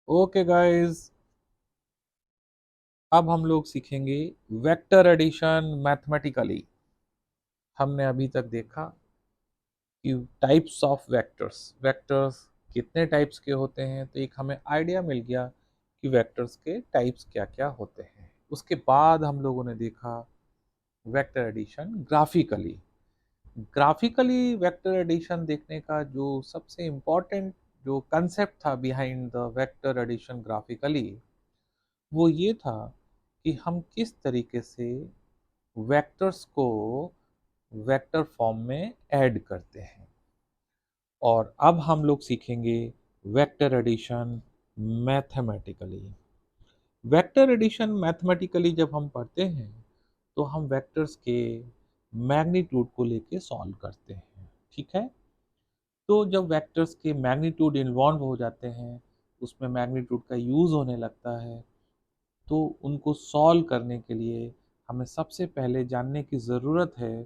Okay guys, अब हम लोग सीखेंगे वेक्टर एडिशन मैथमेटिकली। हमने अभी तक देखा कि टाइप्स ऑफ वेक्टर्स वेक्टर्स कितने टाइप्स के होते हैं, तो एक हमें आइडिया मिल गया कि वेक्टर्स के टाइप्स क्या क्या होते हैं। उसके बाद हम लोगों ने देखा vector addition graphically. Graphically vector addition देखने का जो सबसे इम्पोर्टेंट जो कंसेप्ट था behind the vector addition graphically, वो ये था कि हम किस तरीके से वेक्टर्स को वेक्टर फॉर्म में ऐड करते हैं। और अब हम लोग सीखेंगे vector addition mathematically. Vector addition mathematically जब हम पढ़ते हैं तो हम वेक्टर्स के मैग्नीट्यूड को लेके सॉल्व करते हैं। ठीक है, तो जब वेक्टर्स के मैग्नीट्यूड इन्वॉल्व हो जाते हैं, उसमें मैग्नीट्यूड का यूज़ होने लगता है, तो उनको सॉल्व करने के लिए हमें सबसे पहले जानने की ज़रूरत है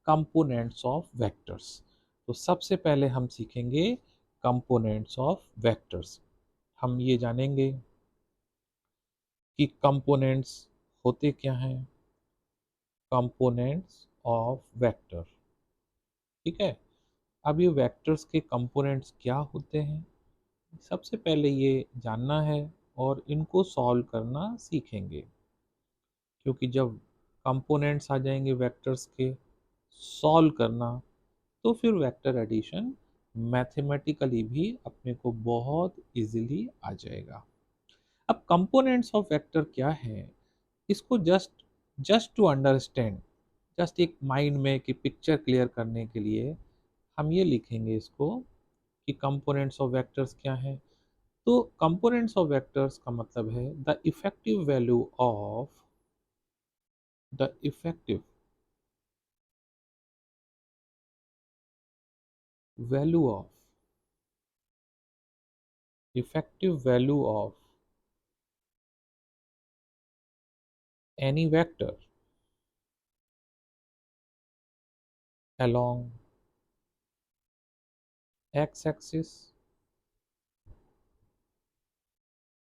कंपोनेंट्स ऑफ वेक्टर्स। तो सबसे पहले हम सीखेंगे कंपोनेंट्स ऑफ वेक्टर्स। हम ये जानेंगे कि कंपोनेंट्स होते क्या हैं, कंपोनेंट्स ऑफ वेक्टर। ठीक है, अब ये वेक्टर्स के कंपोनेंट्स क्या होते हैं, सबसे पहले ये जानना है और इनको सॉल्व करना सीखेंगे। क्योंकि जब कंपोनेंट्स आ जाएंगे वेक्टर्स के सॉल्व करना, तो फिर वेक्टर एडिशन मैथमेटिकली भी अपने को बहुत इजीली आ जाएगा। अब कंपोनेंट्स ऑफ वेक्टर क्या है, इसको just just to understand, just एक माइंड में कि पिक्चर क्लियर करने के लिए हम ये लिखेंगे इसको कि कंपोनेंट्स ऑफ वेक्टर्स क्या है। तो कंपोनेंट्स ऑफ वेक्टर्स का मतलब है the effective value of any vector along x-axis,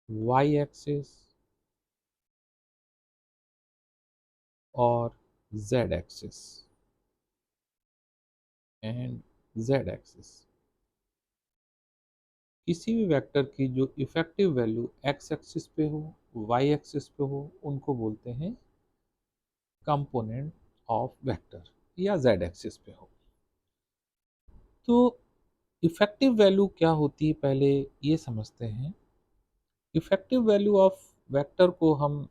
y-axis और z-axis एंड z-axis। किसी भी वेक्टर की जो इफेक्टिव वैल्यू x एक्सिस पे हो, y एक्सिस पे हो, उनको बोलते हैं कंपोनेंट ऑफ वेक्टर, या z एक्सिस पे हो। तो इफेक्टिव वैल्यू क्या होती है, पहले ये समझते हैं। इफेक्टिव वैल्यू ऑफ वेक्टर को हम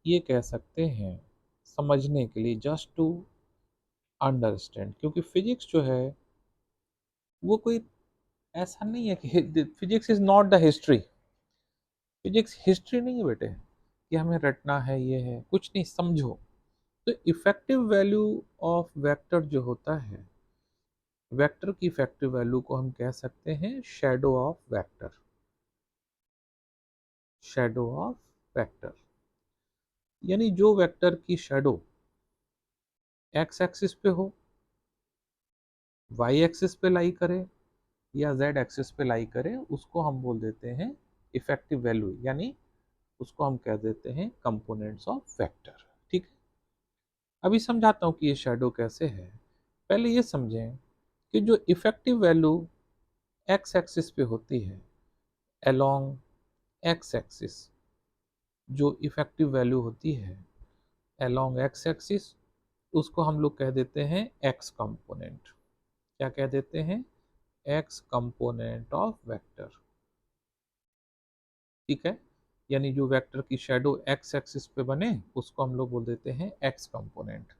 ये कह सकते हैं समझने के लिए, जस्ट टू अंडरस्टैंड, क्योंकि फिजिक्स जो है वो कोई ऐसा नहीं है कि physics is not the history. Physics history नहीं है बेटे कि हमें रटना है, ये है कुछ नहीं, समझो। तो इफेक्टिव वैल्यू ऑफ वेक्टर जो होता है, वेक्टर की इफेक्टिव वैल्यू को हम कह सकते हैं shadow of vector. Shadow of vector यानी जो वेक्टर की शैडो एक्स एक्सिस पे हो, वाई एक्सिस पे लाई करे या जेड एक्सिस पे लाई करे, उसको हम बोल देते हैं इफेक्टिव वैल्यू, यानी उसको हम कह देते हैं कंपोनेंट्स ऑफ वेक्टर। ठीक है, अभी समझाता हूँ कि ये शैडो कैसे है। पहले ये समझें कि जो इफेक्टिव वैल्यू एक्स एक्सिस पे होती है, अलोंग एक्स एक्सिस जो इफेक्टिव वैल्यू होती है अलोंग एक्स एक्सिस, उसको हम लोग कह देते हैं एक्स कंपोनेंट। क्या कह देते हैं? X component of vector. ठीक है, यानी जो वेक्टर की शेडो एक्स एक्सिस पे बने उसको हम लोग बोल देते हैं एक्स कंपोनेंट।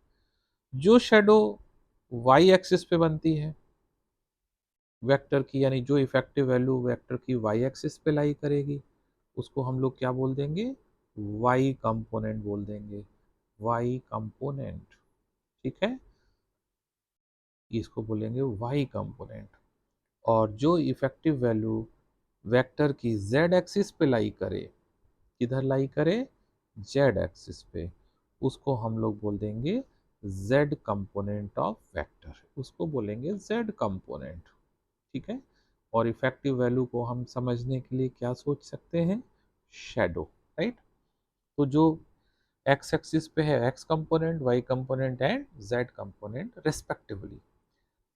जो शेडो वाई एक्सिस पे बनती है वेक्टर की, यानी जो इफेक्टिव वैल्यू वेक्टर की वाई एक्सिस पे लाई करेगी, उसको हम लोग क्या बोल देंगे? वाई कंपोनेंट बोल देंगे, वाई कंपोनेंट। ठीक है, इसको बोलेंगे वाई कंपोनेंट। और जो इफेक्टिव वैल्यू वेक्टर की जेड एक्सिस पे लाई करे, किधर लाई करे? जेड एक्सिस पे, उसको हम लोग बोल देंगे जेड कंपोनेंट ऑफ वेक्टर, उसको बोलेंगे जेड कंपोनेंट। ठीक है, और इफेक्टिव वैल्यू को हम समझने के लिए क्या सोच सकते हैं, शेडो, राइट। तो जो एक्स एक्सिस पे है x component, y component and z component respectively.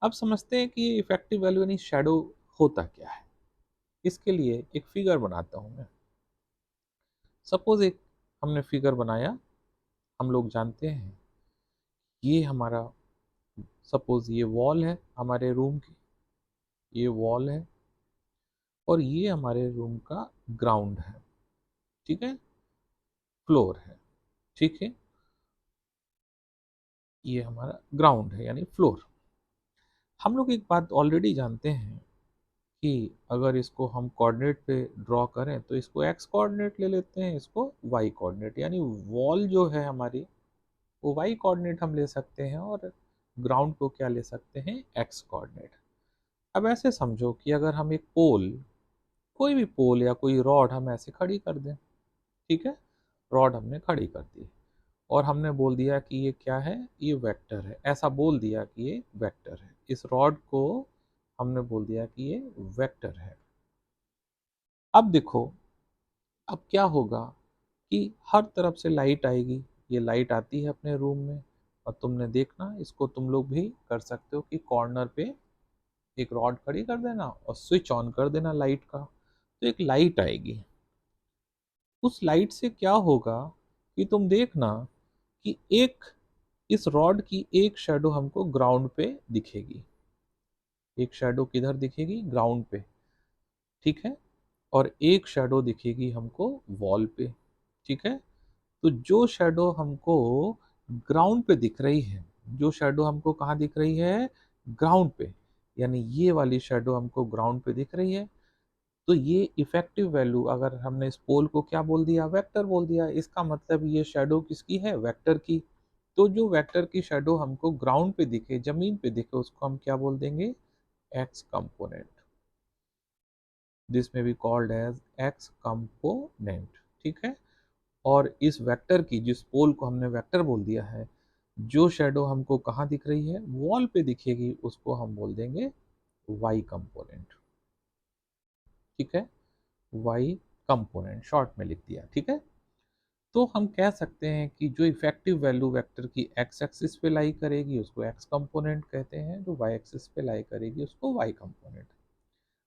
अब समझते हैं कि ये इफेक्टिव वैल्यू यानी शेडो होता क्या है। इसके लिए एक फिगर बनाता हूं मैं। सपोज एक हमने फिगर बनाया, हम लोग जानते हैं ये हमारा, सपोज ये वॉल है हमारे रूम की, ये वॉल है और ये हमारे रूम का ग्राउंड है, ठीक है, फ्लोर है, ठीक है, ये हमारा ग्राउंड है यानी फ्लोर। हम लोग एक बात ऑलरेडी जानते हैं कि अगर इसको हम कोऑर्डिनेट पे ड्रॉ करें तो इसको एक्स कोऑर्डिनेट ले लेते हैं, इसको वाई कोऑर्डिनेट, यानी वॉल जो है हमारी वो वाई कोऑर्डिनेट हम ले सकते हैं और ग्राउंड को क्या ले सकते हैं, एक्स कोऑर्डिनेट। अब ऐसे समझो कि अगर हम एक पोल, कोई भी पोल या कोई रॉड हम ऐसे खड़ी कर दें, ठीक है, रॉड हमने खड़ी कर दी और हमने बोल दिया कि ये क्या है, ये वेक्टर है, ऐसा बोल दिया कि ये वेक्टर है, इस रॉड को हमने बोल दिया कि ये वेक्टर है। अब देखो, अब क्या होगा कि हर तरफ से लाइट आएगी, ये लाइट आती है अपने रूम में और तुमने देखना इसको तुम लोग भी कर सकते हो कि कॉर्नर पे एक रॉड खड़ी कर देना और स्विच ऑन कर देना लाइट का, तो एक लाइट आएगी। उस लाइट से क्या होगा कि तुम देखना कि एक, इस रॉड की एक शेडो हमको ग्राउंड पे दिखेगी, एक शेडो किधर दिखेगी, ग्राउंड पे, ठीक है, और एक शेडो दिखेगी हमको वॉल पे, ठीक है। तो जो शेडो हमको ग्राउंड पे दिख रही है, जो शेडो हमको कहाँ दिख रही है, ग्राउंड पे, यानी ये वाली शेडो हमको ग्राउंड पे दिख रही है, तो ये इफेक्टिव वैल्यू, अगर हमने इस पोल को क्या बोल दिया, वेक्टर बोल दिया, इसका मतलब ये शेडो किसकी है, वेक्टर की। तो जो वेक्टर की शेडो हमको ग्राउंड पे दिखे, जमीन पे दिखे, उसको हम क्या बोल देंगे, x component. This may be called as x component, ठीक है। और इस वेक्टर की, जिस पोल को हमने वेक्टर बोल दिया है, जो शेडो हमको कहाँ दिख रही है, वॉल पे दिखेगी, उसको हम बोल देंगे वाई कंपोनेंट, ठीक है, वाई कंपोनेंट शॉर्ट में लिख दिया, ठीक है। तो हम कह सकते हैं कि जो इफेक्टिव वैल्यू वेक्टर की एक्स एक्सिस पे लाई करेगी उसको एक्स कंपोनेंट कहते हैं, जो वाई एक्सिस पे लाई करेगी उसको वाई कंपोनेंट।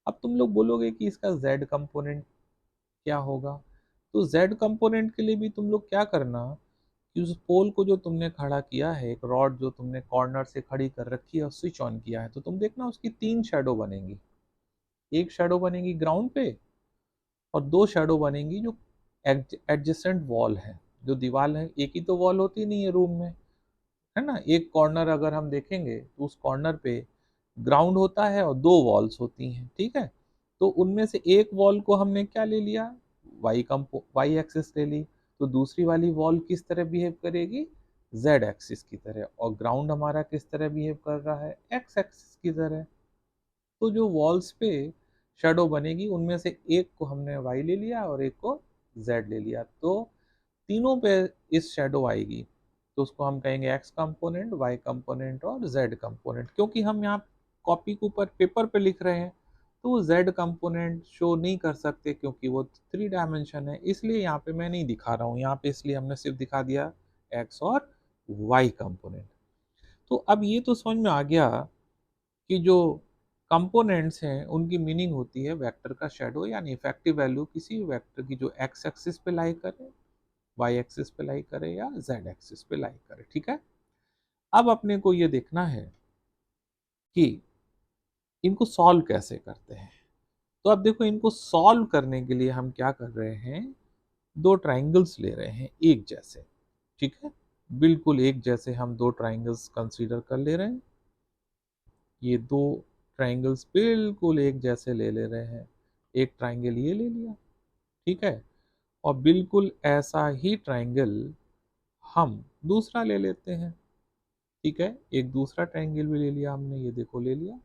अब तुम लोग बोलोगे कि इसका जेड कंपोनेंट क्या होगा, तो जेड कंपोनेंट के लिए भी तुम लोग क्या करना कि उस पोल को जो तुमने खड़ा किया है, एक रॉड जो तुमने कॉर्नर से खड़ी कर रखी है और स्विच ऑन किया है, तो तुम देखना उसकी तीन शेडो बनेंगी। एक शेडो बनेगी ग्राउंड पे और दो शेडो बनेंगी जो एडजेसेंट वॉल है, जो दीवार है, एक ही तो वॉल होती नहीं है रूम में, है ना, एक कॉर्नर अगर हम देखेंगे तो उस कॉर्नर पे ग्राउंड होता है और दो वॉल्स होती हैं, ठीक है। तो उनमें से एक वॉल को हमने क्या ले लिया, वाई एक्सिस ले ली, तो दूसरी वाली वॉल किस तरह बिहेव करेगी, जेड एक्सिस की तरह, और ग्राउंड हमारा किस तरह बिहेव कर रहा है, एक्स एक्सिस की तरह। तो जो वॉल्स पे शेडो बनेगी उनमें से एक को हमने वाई ले लिया और एक को जेड ले लिया, तो तीनों पे इस शेडो आएगी, तो उसको हम कहेंगे एक्स कंपोनेंट, वाई कंपोनेंट और जेड कंपोनेंट। क्योंकि हम यहाँ कॉपी के ऊपर पेपर पे लिख रहे हैं तो वो जेड कंपोनेंट शो नहीं कर सकते क्योंकि वो 3 डायमेंशन है, इसलिए यहाँ पे मैं नहीं दिखा रहा हूँ यहाँ पे, इसलिए हमने सिर्फ दिखा दिया एक्स और वाई कंपोनेंट। तो अब ये तो समझ में आ गया कि जो कंपोनेंट्स हैं उनकी मीनिंग होती है वेक्टर का शेडो, यानी इफेक्टिव वैल्यू किसी वेक्टर की जो एक्स एक्सिस पे लाई करे, वाई एक्सिस पे लाई करे या जेड एक्सिस पे लाई करे, ठीक है। अब अपने को ये देखना है कि इनको सॉल्व कैसे करते हैं। तो अब देखो, इनको सॉल्व करने के लिए हम क्या कर रहे हैं, दो ट्राइंगल्स ले रहे हैं एक जैसे, ठीक है, बिल्कुल एक जैसे हम दो ट्राइंगल्स कंसीडर कर ले रहे हैं। ये दो ट्राइंगल्स बिल्कुल एक जैसे ले रहे हैं, एक ट्राइंगल ये ले लिया, ठीक है, और बिल्कुल ऐसा ही ट्राइंगल हम दूसरा ले लेते हैं, ठीक है, एक दूसरा ट्राइंगल भी ले लिया हमने, ये देखो ले लिया।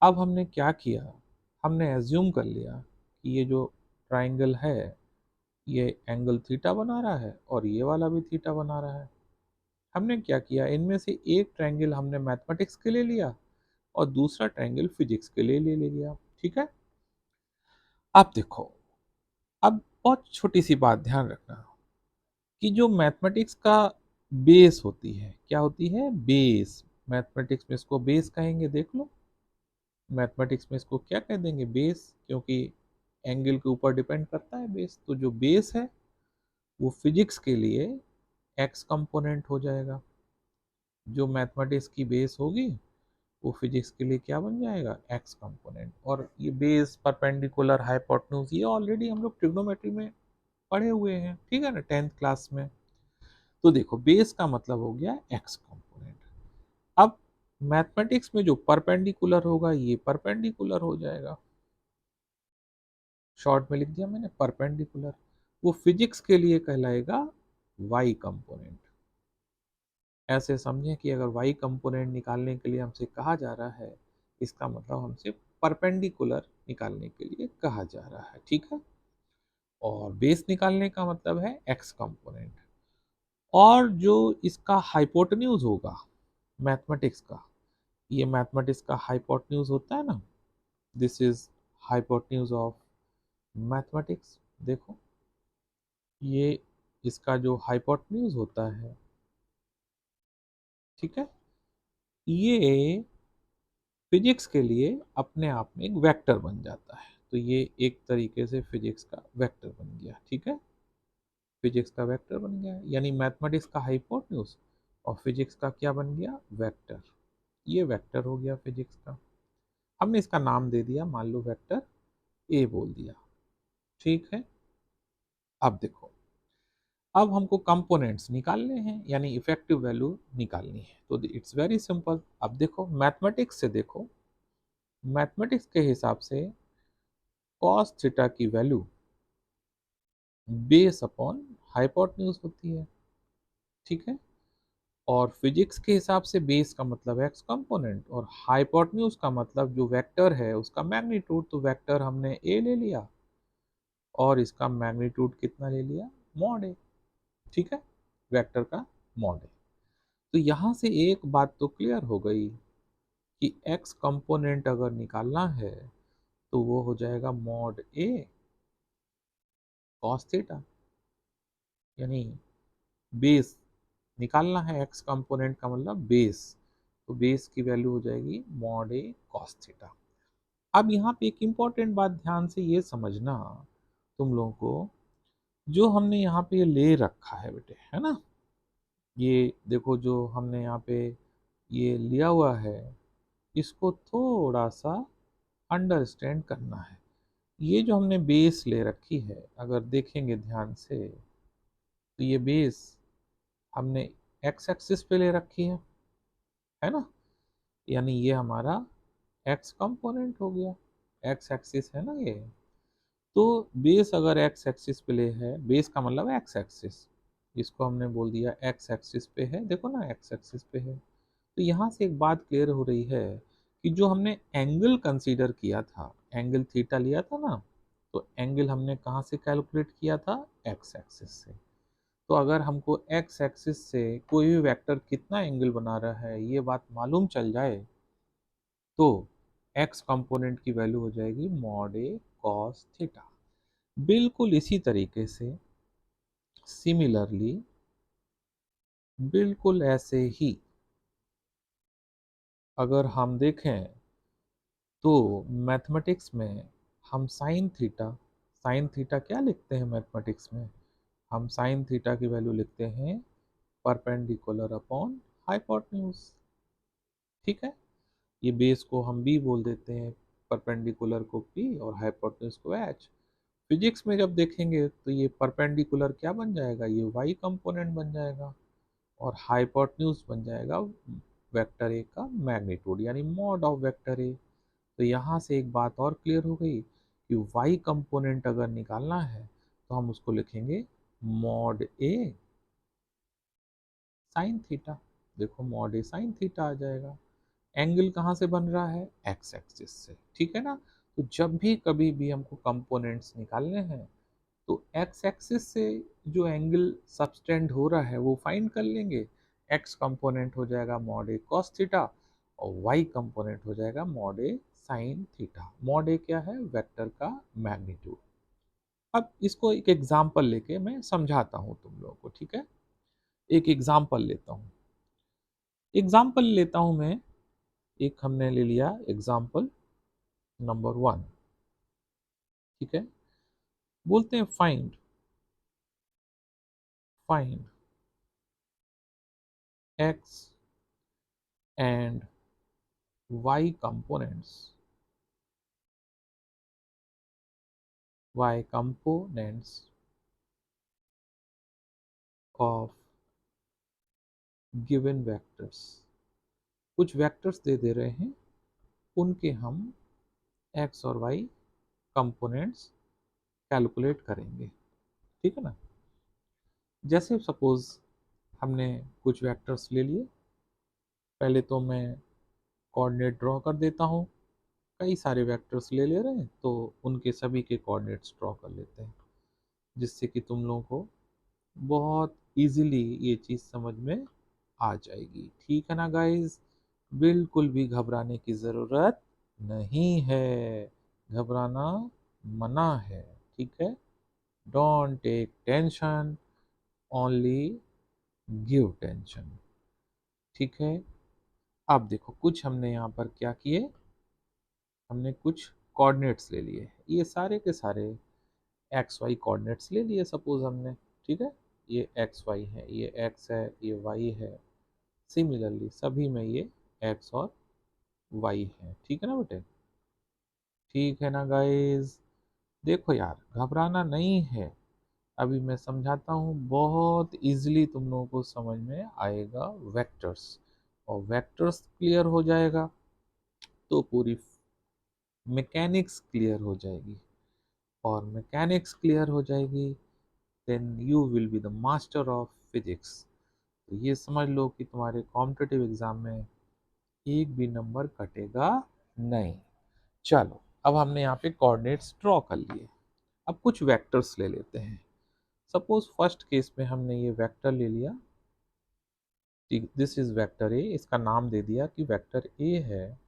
अब हमने क्या किया, हमने एज्यूम कर लिया कि ये जो ट्राइंगल है ये एंगल थीटा बना रहा है और ये वाला भी थीटा बना रहा है। हमने क्या किया, इनमें से एक ट्रायंगल हमने मैथमेटिक्स के लिए लिया और दूसरा ट्रायंगल फिजिक्स के लिए ले लिया। ठीक है। अब देखो, अब बहुत छोटी सी बात ध्यान रखना कि जो मैथमेटिक्स का बेस होती है, क्या होती है, बेस। मैथमेटिक्स में इसको बेस कहेंगे, देख लो। मैथमेटिक्स में इसको क्या कह देंगे, बेस, क्योंकि एंगल के ऊपर डिपेंड करता है बेस। तो जो बेस है वो फिजिक्स के लिए एक्स कंपोनेंट हो जाएगा। जो मैथमेटिक्स की बेस होगी वो फिजिक्स के लिए क्या बन जाएगा, एक्स कंपोनेंट। और ये बेस, परपेंडिकुलर, हाइपोटेन्यूज, ये ऑलरेडी हम लोग ट्रिग्नोमेट्री में पढ़े हुए हैं, ठीक है ना, 10th क्लास में। तो देखो, बेस का मतलब हो गया एक्स कंपोनेंट। अब मैथमेटिक्स में जो परपेंडिकुलर होगा ये परपेंडिकुलर हो जाएगा, शॉर्ट में लिख दिया मैंने परपेंडिकुलर। वो फिजिक्स के लिए कहलाएगा वाई कंपोनेंट। ऐसे समझें कि अगर वाई कंपोनेंट निकालने के लिए हमसे कहा जा रहा है, इसका मतलब हमसे परपेंडिकुलर निकालने के लिए कहा जा रहा है, ठीक है। और बेस निकालने का मतलब है एक्स कंपोनेंट। और जो इसका हाइपोटेन्यूज होगा मैथमेटिक्स का, ये मैथमेटिक्स का हाइपोटेन्यूज होता है ना, this is hypotenuse of mathematics. देखो, ये इसका जो हाइपोटेन्यूज होता है, ठीक है, ये फिजिक्स के लिए अपने आप में एक वेक्टर बन जाता है। तो ये एक तरीके से फिजिक्स का वेक्टर बन गया, ठीक है। फिजिक्स का वेक्टर बन गया, यानी मैथमेटिक्स का हाइपोटेन्यूज और फिजिक्स का क्या बन गया, वेक्टर। ये वेक्टर हो गया फिजिक्स का। हमने इसका नाम दे दिया, मान लो वेक्टर ए बोल दिया, ठीक है। अब देखो, अब हमको कंपोनेंट्स निकालने हैं, यानी इफेक्टिव वैल्यू निकालनी है। तो इट्स वेरी सिंपल। अब देखो, मैथमेटिक्स से देखो, मैथमेटिक्स के हिसाब से कॉस थीटा की वैल्यू बेस अपॉन हाइपोटेन्यूज होती है, ठीक है। और फिजिक्स के हिसाब से बेस का मतलब एक्स कंपोनेंट और हाइपोटेन्यूज का मतलब जो वेक्टर है उसका मैग्नीट्यूड। तो वेक्टर हमने ए ले लिया और इसका मैग्नीट्यूड कितना ले लिया, मॉड ए, ठीक है, वेक्टर का मॉड ए। तो यहां से एक बात तो क्लियर हो गई कि एक्स कंपोनेंट अगर निकालना है तो वो हो जाएगा मॉड ए कॉस थीटा, यानी बेस निकालना है, एक्स कंपोनेंट का मतलब बेस। तो बेस की वैल्यू हो जाएगी मॉड ए कॉस थीटा। अब यहाँ पे एक इम्पॉर्टेंट बात ध्यान से ये समझना तुम लोगों को, जो हमने यहाँ पे ये ले रखा है बेटे, है ना, ये देखो जो हमने यहाँ पे ये लिया हुआ है, इसको थोड़ा सा अंडरस्टैंड करना है। ये जो हमने बेस ले रखी है, अगर देखेंगे ध्यान से, तो ये बेस हमने एक्स एक्सिस पे ले रखी है ना, यानी ये हमारा एक्स कंपोनेंट हो गया, एक्स एक्सिस है ना ये। तो बेस अगर एक्स एक्सिस पे ले है, बेस का मतलब एक्स एक्सिस, इसको हमने बोल दिया एक्स एक्सिस पे है, देखो ना एक्स एक्सिस पे है। तो यहाँ से एक बात क्लियर हो रही है कि जो हमने एंगल कंसीडर किया था, एंगल थीटा लिया था ना, तो एंगल हमने कहाँ से कैलकुलेट किया था, एक्स एक्सिस से। तो अगर हमको एक्स एक्सिस से कोई भी वेक्टर कितना एंगल बना रहा है ये बात मालूम चल जाए, तो एक्स कंपोनेंट की वैल्यू हो जाएगी मॉड ए कॉस थीटा। बिल्कुल इसी तरीके से, सिमिलरली, बिल्कुल ऐसे ही अगर हम देखें तो मैथमेटिक्स में हम साइन थीटा क्या लिखते हैं मैथमेटिक्स में, हम साइन थीटा की वैल्यू लिखते हैं परपेंडिकुलर अपॉन हाइपोटेन्यूज, ठीक है। ये बेस को हम बी बोल देते हैं, परपेंडिकुलर को पी और हाइपोटेन्यूज को एच। फिजिक्स में जब देखेंगे तो ये परपेंडिकुलर क्या बन जाएगा, ये वाई कंपोनेंट बन जाएगा और हाइपोटेन्यूज बन जाएगा वेक्टर ए का मैग्नीट्यूड, यानी मॉड ऑफ वेक्टर ए। तो यहाँ से एक बात और क्लियर हो गई कि वाई कंपोनेंट अगर निकालना है तो हम उसको लिखेंगे मॉड ए साइन थीटा। देखो, मॉड ए साइन थीटा आ जाएगा। एंगल कहाँ से बन रहा है, एक्स एक्सिस से, ठीक है ना। तो जब भी कभी भी हमको कंपोनेंट्स निकालने हैं तो एक्स एक्सिस से जो एंगल सबटेंड हो रहा है वो फाइंड कर लेंगे। एक्स कंपोनेंट हो जाएगा मॉड ए कॉस थीटा और वाई कंपोनेंट हो जाएगा मॉड ए साइन थीटा। मॉड ए क्या है? वेक्टर का मैग्नीट्यूड। अब इसको एक एग्जाम्पल लेके मैं समझाता हूं तुम लोगों को, ठीक है? एक एग्जाम्पल लेता हूं। एग्जाम्पल लेता हूं मैं, एक हमने ले लिया एग्जाम्पल नंबर 1, ठीक है? बोलते हैं find find x and y components of given vectors. कुछ वेक्टर्स दे रहे हैं, उनके हम एक्स और वाई कंपोनेंट्स कैलकुलेट करेंगे, ठीक है ना? जैसे सपोज हमने कुछ वेक्टर्स ले लिए। पहले तो मैं कोऑर्डिनेट ड्रॉ कर देता हूँ। कई सारे वेक्टर्स ले रहे हैं तो उनके सभी के कोऑर्डिनेट्स ड्रॉ कर लेते हैं, जिससे कि तुम लोगों को बहुत इजीली ये चीज़ समझ में आ जाएगी, ठीक है ना गाइस? बिल्कुल भी घबराने की ज़रूरत नहीं है, घबराना मना है, ठीक है? Don't take tension, only give tension, ठीक है? अब देखो कुछ हमने यहाँ पर क्या किए, हमने कुछ कोऑर्डिनेट्स ले लिए। ये सारे के सारे एक्स वाई कोऑर्डिनेट्स ले लिए सपोज हमने, ठीक है? ये एक्स वाई है, ये एक्स है, ये वाई है। सिमिलरली सभी में ये एक्स और वाई है, ठीक है ना बेटे? ठीक है ना गाइस? देखो यार, घबराना नहीं है। अभी मैं समझाता हूँ, बहुत इजीली तुम लोगों को समझ में आएगा वेक्टर्स। और वेक्टर्स क्लियर हो जाएगा तो पूरी मैकेनिक्स क्लियर हो जाएगी, और मैकेनिक्स क्लियर हो जाएगी then you will be the master of physics. तो ये समझ लो कि तुम्हारे कॉम्पिटिटिव एग्जाम में एक भी नंबर कटेगा नहीं। चलो, अब हमने यहाँ पे कोऑर्डिनेट्स ड्रॉ कर लिए। अब कुछ वेक्टर्स ले लेते हैं। सपोज फर्स्ट केस में हमने ये वेक्टर ले लिया, दिस इज वेक्टर ए। इसका नाम दे दिया कि वेक्टर ए है,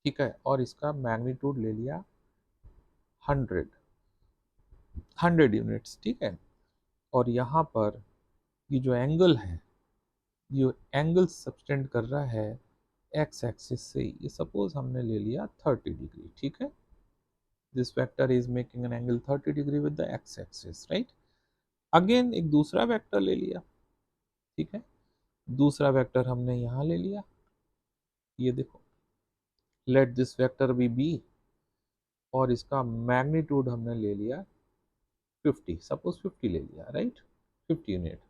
ठीक है? और इसका मैग्नीट्यूड ले लिया 100 यूनिट्स, ठीक है? और यहाँ पर ये जो एंगल है, ये एंगल सब्सटेंड कर रहा है एक्स एक्सिस से। ये सपोज हमने ले लिया 30 डिग्री, ठीक है? This vector is making an angle 30 degree with the x axis, right? Again एक दूसरा वेक्टर ले लिया, ठीक है? दूसरा वेक्टर हमने यहाँ ले लिया, ये देखो, let this vector be B. और इसका मैग्नीट्यूड हमने ले लिया 50, सपोज 50 ले लिया, राइट? 50 यूनिट।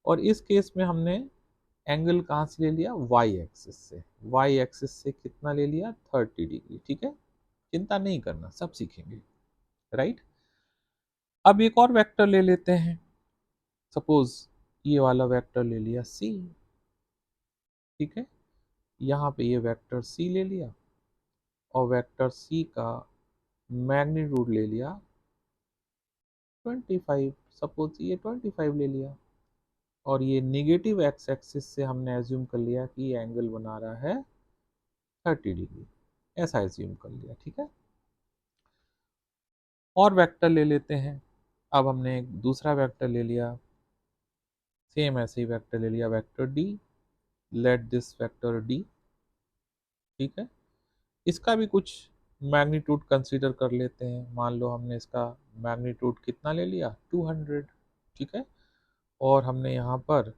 और इस केस में हमने एंगल कहाँ से ले लिया? वाई एक्सिस से। वाई एक्सिस से कितना ले लिया? 30 डिग्री, ठीक है? चिंता नहीं करना, सब सीखेंगे, राइट? अब एक और वेक्टर ले लेते हैं। सपोज ये वाला वेक्टर ले लिया सी, ठीक है? यहाँ पे ये वेक्टर सी ले लिया, और वेक्टर सी का मैग्नीट्यूड ले लिया 25। सपोज ये 25 ले लिया, और ये निगेटिव एक्स एक्सिस से हमने एज्यूम कर लिया कि ये एंगल बना रहा है 30 डिग्री, ऐसा एज्यूम कर लिया, ठीक है? और वेक्टर ले लेते हैं। अब हमने एक दूसरा वेक्टर ले लिया, सेम ऐसे ही वेक्टर ले लिया, vector D. Late this vector D, ठीक है? इसका भी कुछ मैग्नीट्यूड कंसीडर कर लेते हैं। मान लो हमने इसका मैग्नीट्यूड कितना ले लिया? 200, ठीक है? और हमने यहाँ पर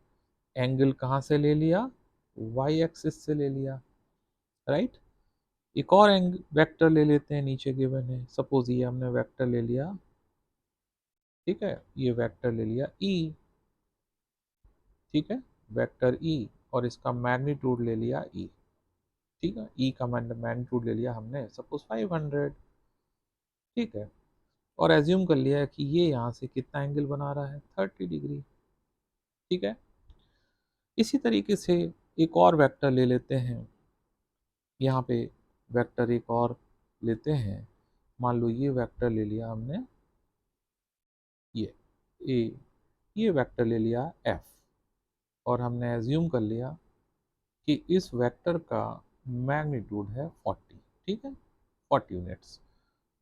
एंगल कहाँ से ले लिया? वाई एक्सिस से ले लिया, राइट? एक और वेक्टर ले लेते हैं, नीचे गिवन है। सपोज ये हमने वेक्टर ले लिया, ठीक है? ये वेक्टर ले लिया ई, ठीक है? वेक्टर ई, और इसका मैग्नीट्यूड ले लिया ई, ठीक है? ई का मैग्नीट्यूड ले लिया हमने सपोज 500, ठीक है? और एज्यूम कर लिया कि ये यहाँ से कितना एंगल बना रहा है? 30 डिग्री, ठीक है? इसी तरीके से एक और वेक्टर ले लेते हैं। यहाँ पे वेक्टर एक और लेते हैं। मान लो ये वेक्टर ले लिया हमने, ये ए, ये वेक्टर ले लिया एफ, और हमने एज्यूम कर लिया कि इस वेक्टर का मैग्नीट्यूड है 40, ठीक है, 40 यूनिट्स।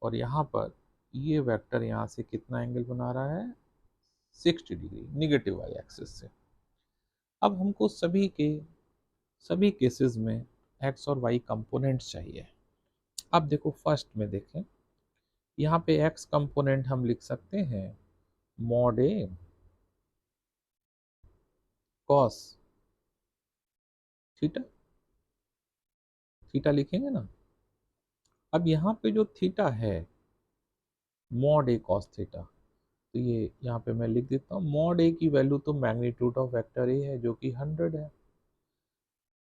और यहाँ पर ये वेक्टर यहाँ से कितना एंगल बना रहा है, 60 डिग्री निगेटिव वाई एक्सिस से। अब हमको सभी केसेस में एक्स और वाई कंपोनेंट्स चाहिए। अब देखो फर्स्ट में देखें, यहाँ पे एक्स कंपोनेंट हम लिख सकते हैं मॉड ए कॉस थीटा, थीटा लिखेंगे ना। अब यहाँ पे जो थीटा है मॉड ए कॉस थीटा, तो ये यहाँ पे मैं लिख देता हूँ मॉड ए की वैल्यू तो मैग्नीट्यूड ऑफ वेक्टर ए है जो कि 100 है,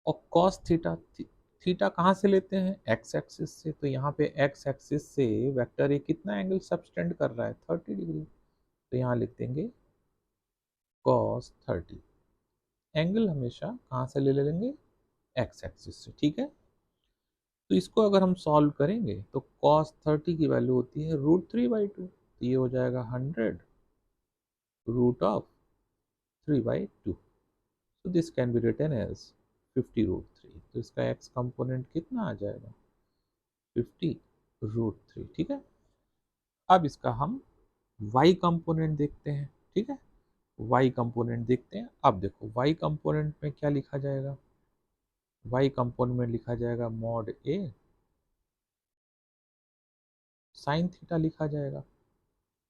और कॉस थीटा, थीटा कहाँ से लेते हैं, एक्स एक्सिस से। तो यहाँ पे एक्स एक्सिस से वेक्टर ए कितना एंगल सबटेंड कर रहा है, 30 डिग्री। तो यहाँ लिख देंगे कॉस 30। एंगल हमेशा कहाँ से ले लेंगे, एक्स एक्सिस से, ठीक है। तो इसको अगर हम सॉल्व करेंगे तो कॉस 30 की वैल्यू होती है √3/2। तो ये हो जाएगा 100 √3/2। तो this can be written as 50√3। तो इसका एक्स कंपोनेंट कितना आ जाएगा, 50√3, ठीक है। अब इसका हम वाई कंपोनेंट देखते हैं, ठीक है। वाई कंपोनेंट देखते हैं। अब देखो वाई कंपोनेंट में क्या लिखा जाएगा, वाई कंपोनेंट में लिखा जाएगा मॉड ए साइन थीटा लिखा जाएगा।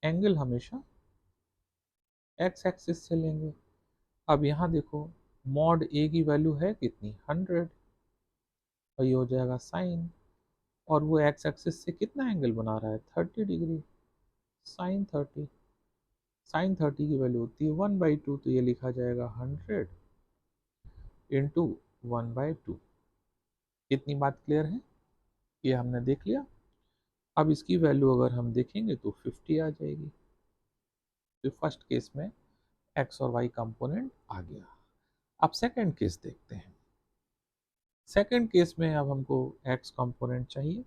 एंगल हमेशा एक्स एक्सिस से लेंगे। अब यहाँ देखो मॉड ए की वैल्यू है कितनी, 100, और ये हो जाएगा साइन, और वो एक्स एक्सिस से कितना एंगल बना रहा है, 30 डिग्री, साइन 30। साइन 30 की वैल्यू होती है 1/2। तो ये लिखा जाएगा 100 इंटू 1/2। इतनी बात क्लियर है, ये हमने देख लिया। अब इसकी वैल्यू अगर हम देखेंगे तो 50 आ जाएगी। तो फर्स्ट केस में एक्स और वाई कंपोनेंट आ गया। अब सेकंड केस देखते हैं। सेकंड केस में अब हमको एक्स कंपोनेंट चाहिए।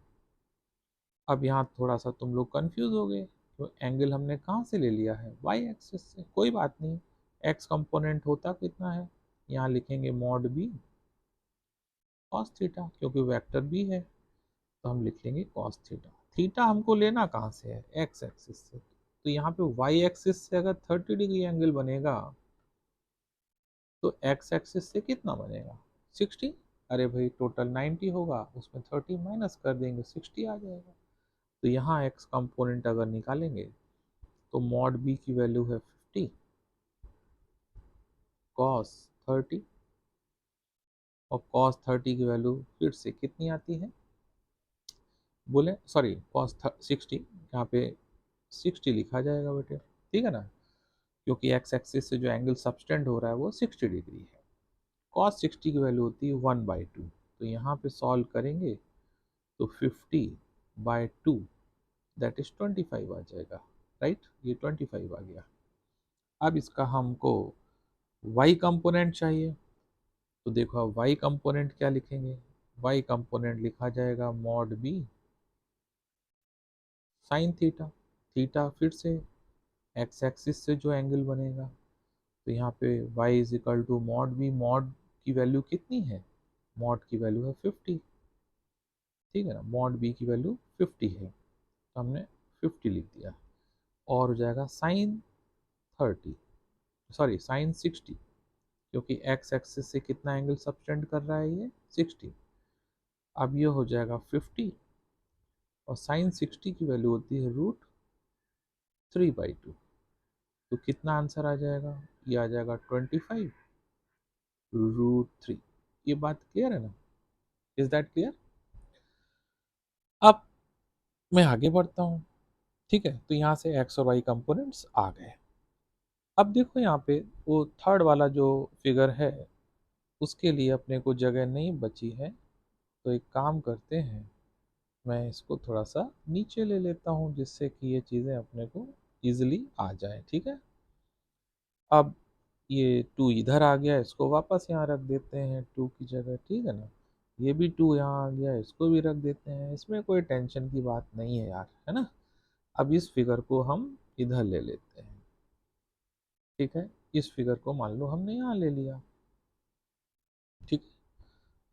अब यहाँ थोड़ा सा तुम लोग कंफ्यूज हो गए, तो एंगल हमने कहाँ से ले लिया है, वाई एक्सिस से। कोई बात नहीं, एक्स कंपोनेंट होता कितना है, यहाँ लिखेंगे मॉड बी कॉस थीटा, क्योंकि वेक्टर बी है तो हम लिख लेंगे कॉस थीटा। थीटा हमको लेना कहाँ से है, एक्स एक्सिस से। तो यहाँ पे वाई एक्सिस से अगर 30 डिग्री एंगल बनेगा तो एक्स एक्सिस से कितना बनेगा, 60। अरे भाई टोटल 90 होगा, उसमें 30 माइनस कर देंगे, 60 आ जाएगा। तो यहाँ एक्स कंपोनेंट अगर निकालेंगे तो मॉड बी की वैल्यू है 50 कॉस 30, और कॉस 30 की वैल्यू फिर से कितनी आती है, बोले सॉरी कॉस 60, यहाँ पे 60 लिखा जाएगा बेटे, ठीक है ना, क्योंकि एक्स एक्सिस से जो एंगल सबटेंड हो रहा है वो 60 डिग्री है। कॉस 60 की वैल्यू होती है 1/2। तो यहाँ पे सॉल्व करेंगे तो 50/2 दैट इज 25 आ जाएगा, राइट, ये 25 आ गया। अब इसका हमको y कंपोनेंट चाहिए। तो देखो y कंपोनेंट क्या लिखेंगे, y कंपोनेंट लिखा जाएगा mod B sine theta. Theta फिर से एक्स एक्सिस से जो एंगल बनेगा, तो यहाँ पे y is equal to mod B, mod की वैल्यू कितनी है, मॉड की वैल्यू है 50, ठीक है ना, मॉड बी की वैल्यू 50 है, तो हमने 50 लिख दिया। और हो जाएगा साइन 30, सॉरी साइन 60, क्योंकि एक्स एक्सिस से कितना एंगल सबटेंड कर रहा है, ये 60। अब ये हो जाएगा 50, और साइन 60 की वैल्यू होती है √3/2। तो कितना आंसर आ जाएगा, ये आ जाएगा 25√3। ये बात क्लियर है ना, इज दैट क्लियर। अब मैं आगे बढ़ता हूँ, ठीक है। तो यहाँ से एक्स और वाई कंपोनेंट्स आ गए। अब देखो यहाँ पे वो थर्ड वाला जो फिगर है उसके लिए अपने को जगह नहीं बची है। तो एक काम करते हैं, मैं इसको थोड़ा सा नीचे ले लेता हूँ जिससे कि ये चीज़ें अपने को इजीली आ जाए, ठीक है। अब ये 2 इधर आ गया, इसको वापस यहाँ रख देते हैं 2 की जगह, ठीक है ना। ये भी 2 यहाँ आ गया, इसको भी रख देते हैं, इसमें कोई टेंशन की बात नहीं है यार, है ना। अब इस फिगर को हम इधर ले लेते हैं, ठीक है। इस फिगर को मान लो हमने यहाँ ले लिया, ठीक है।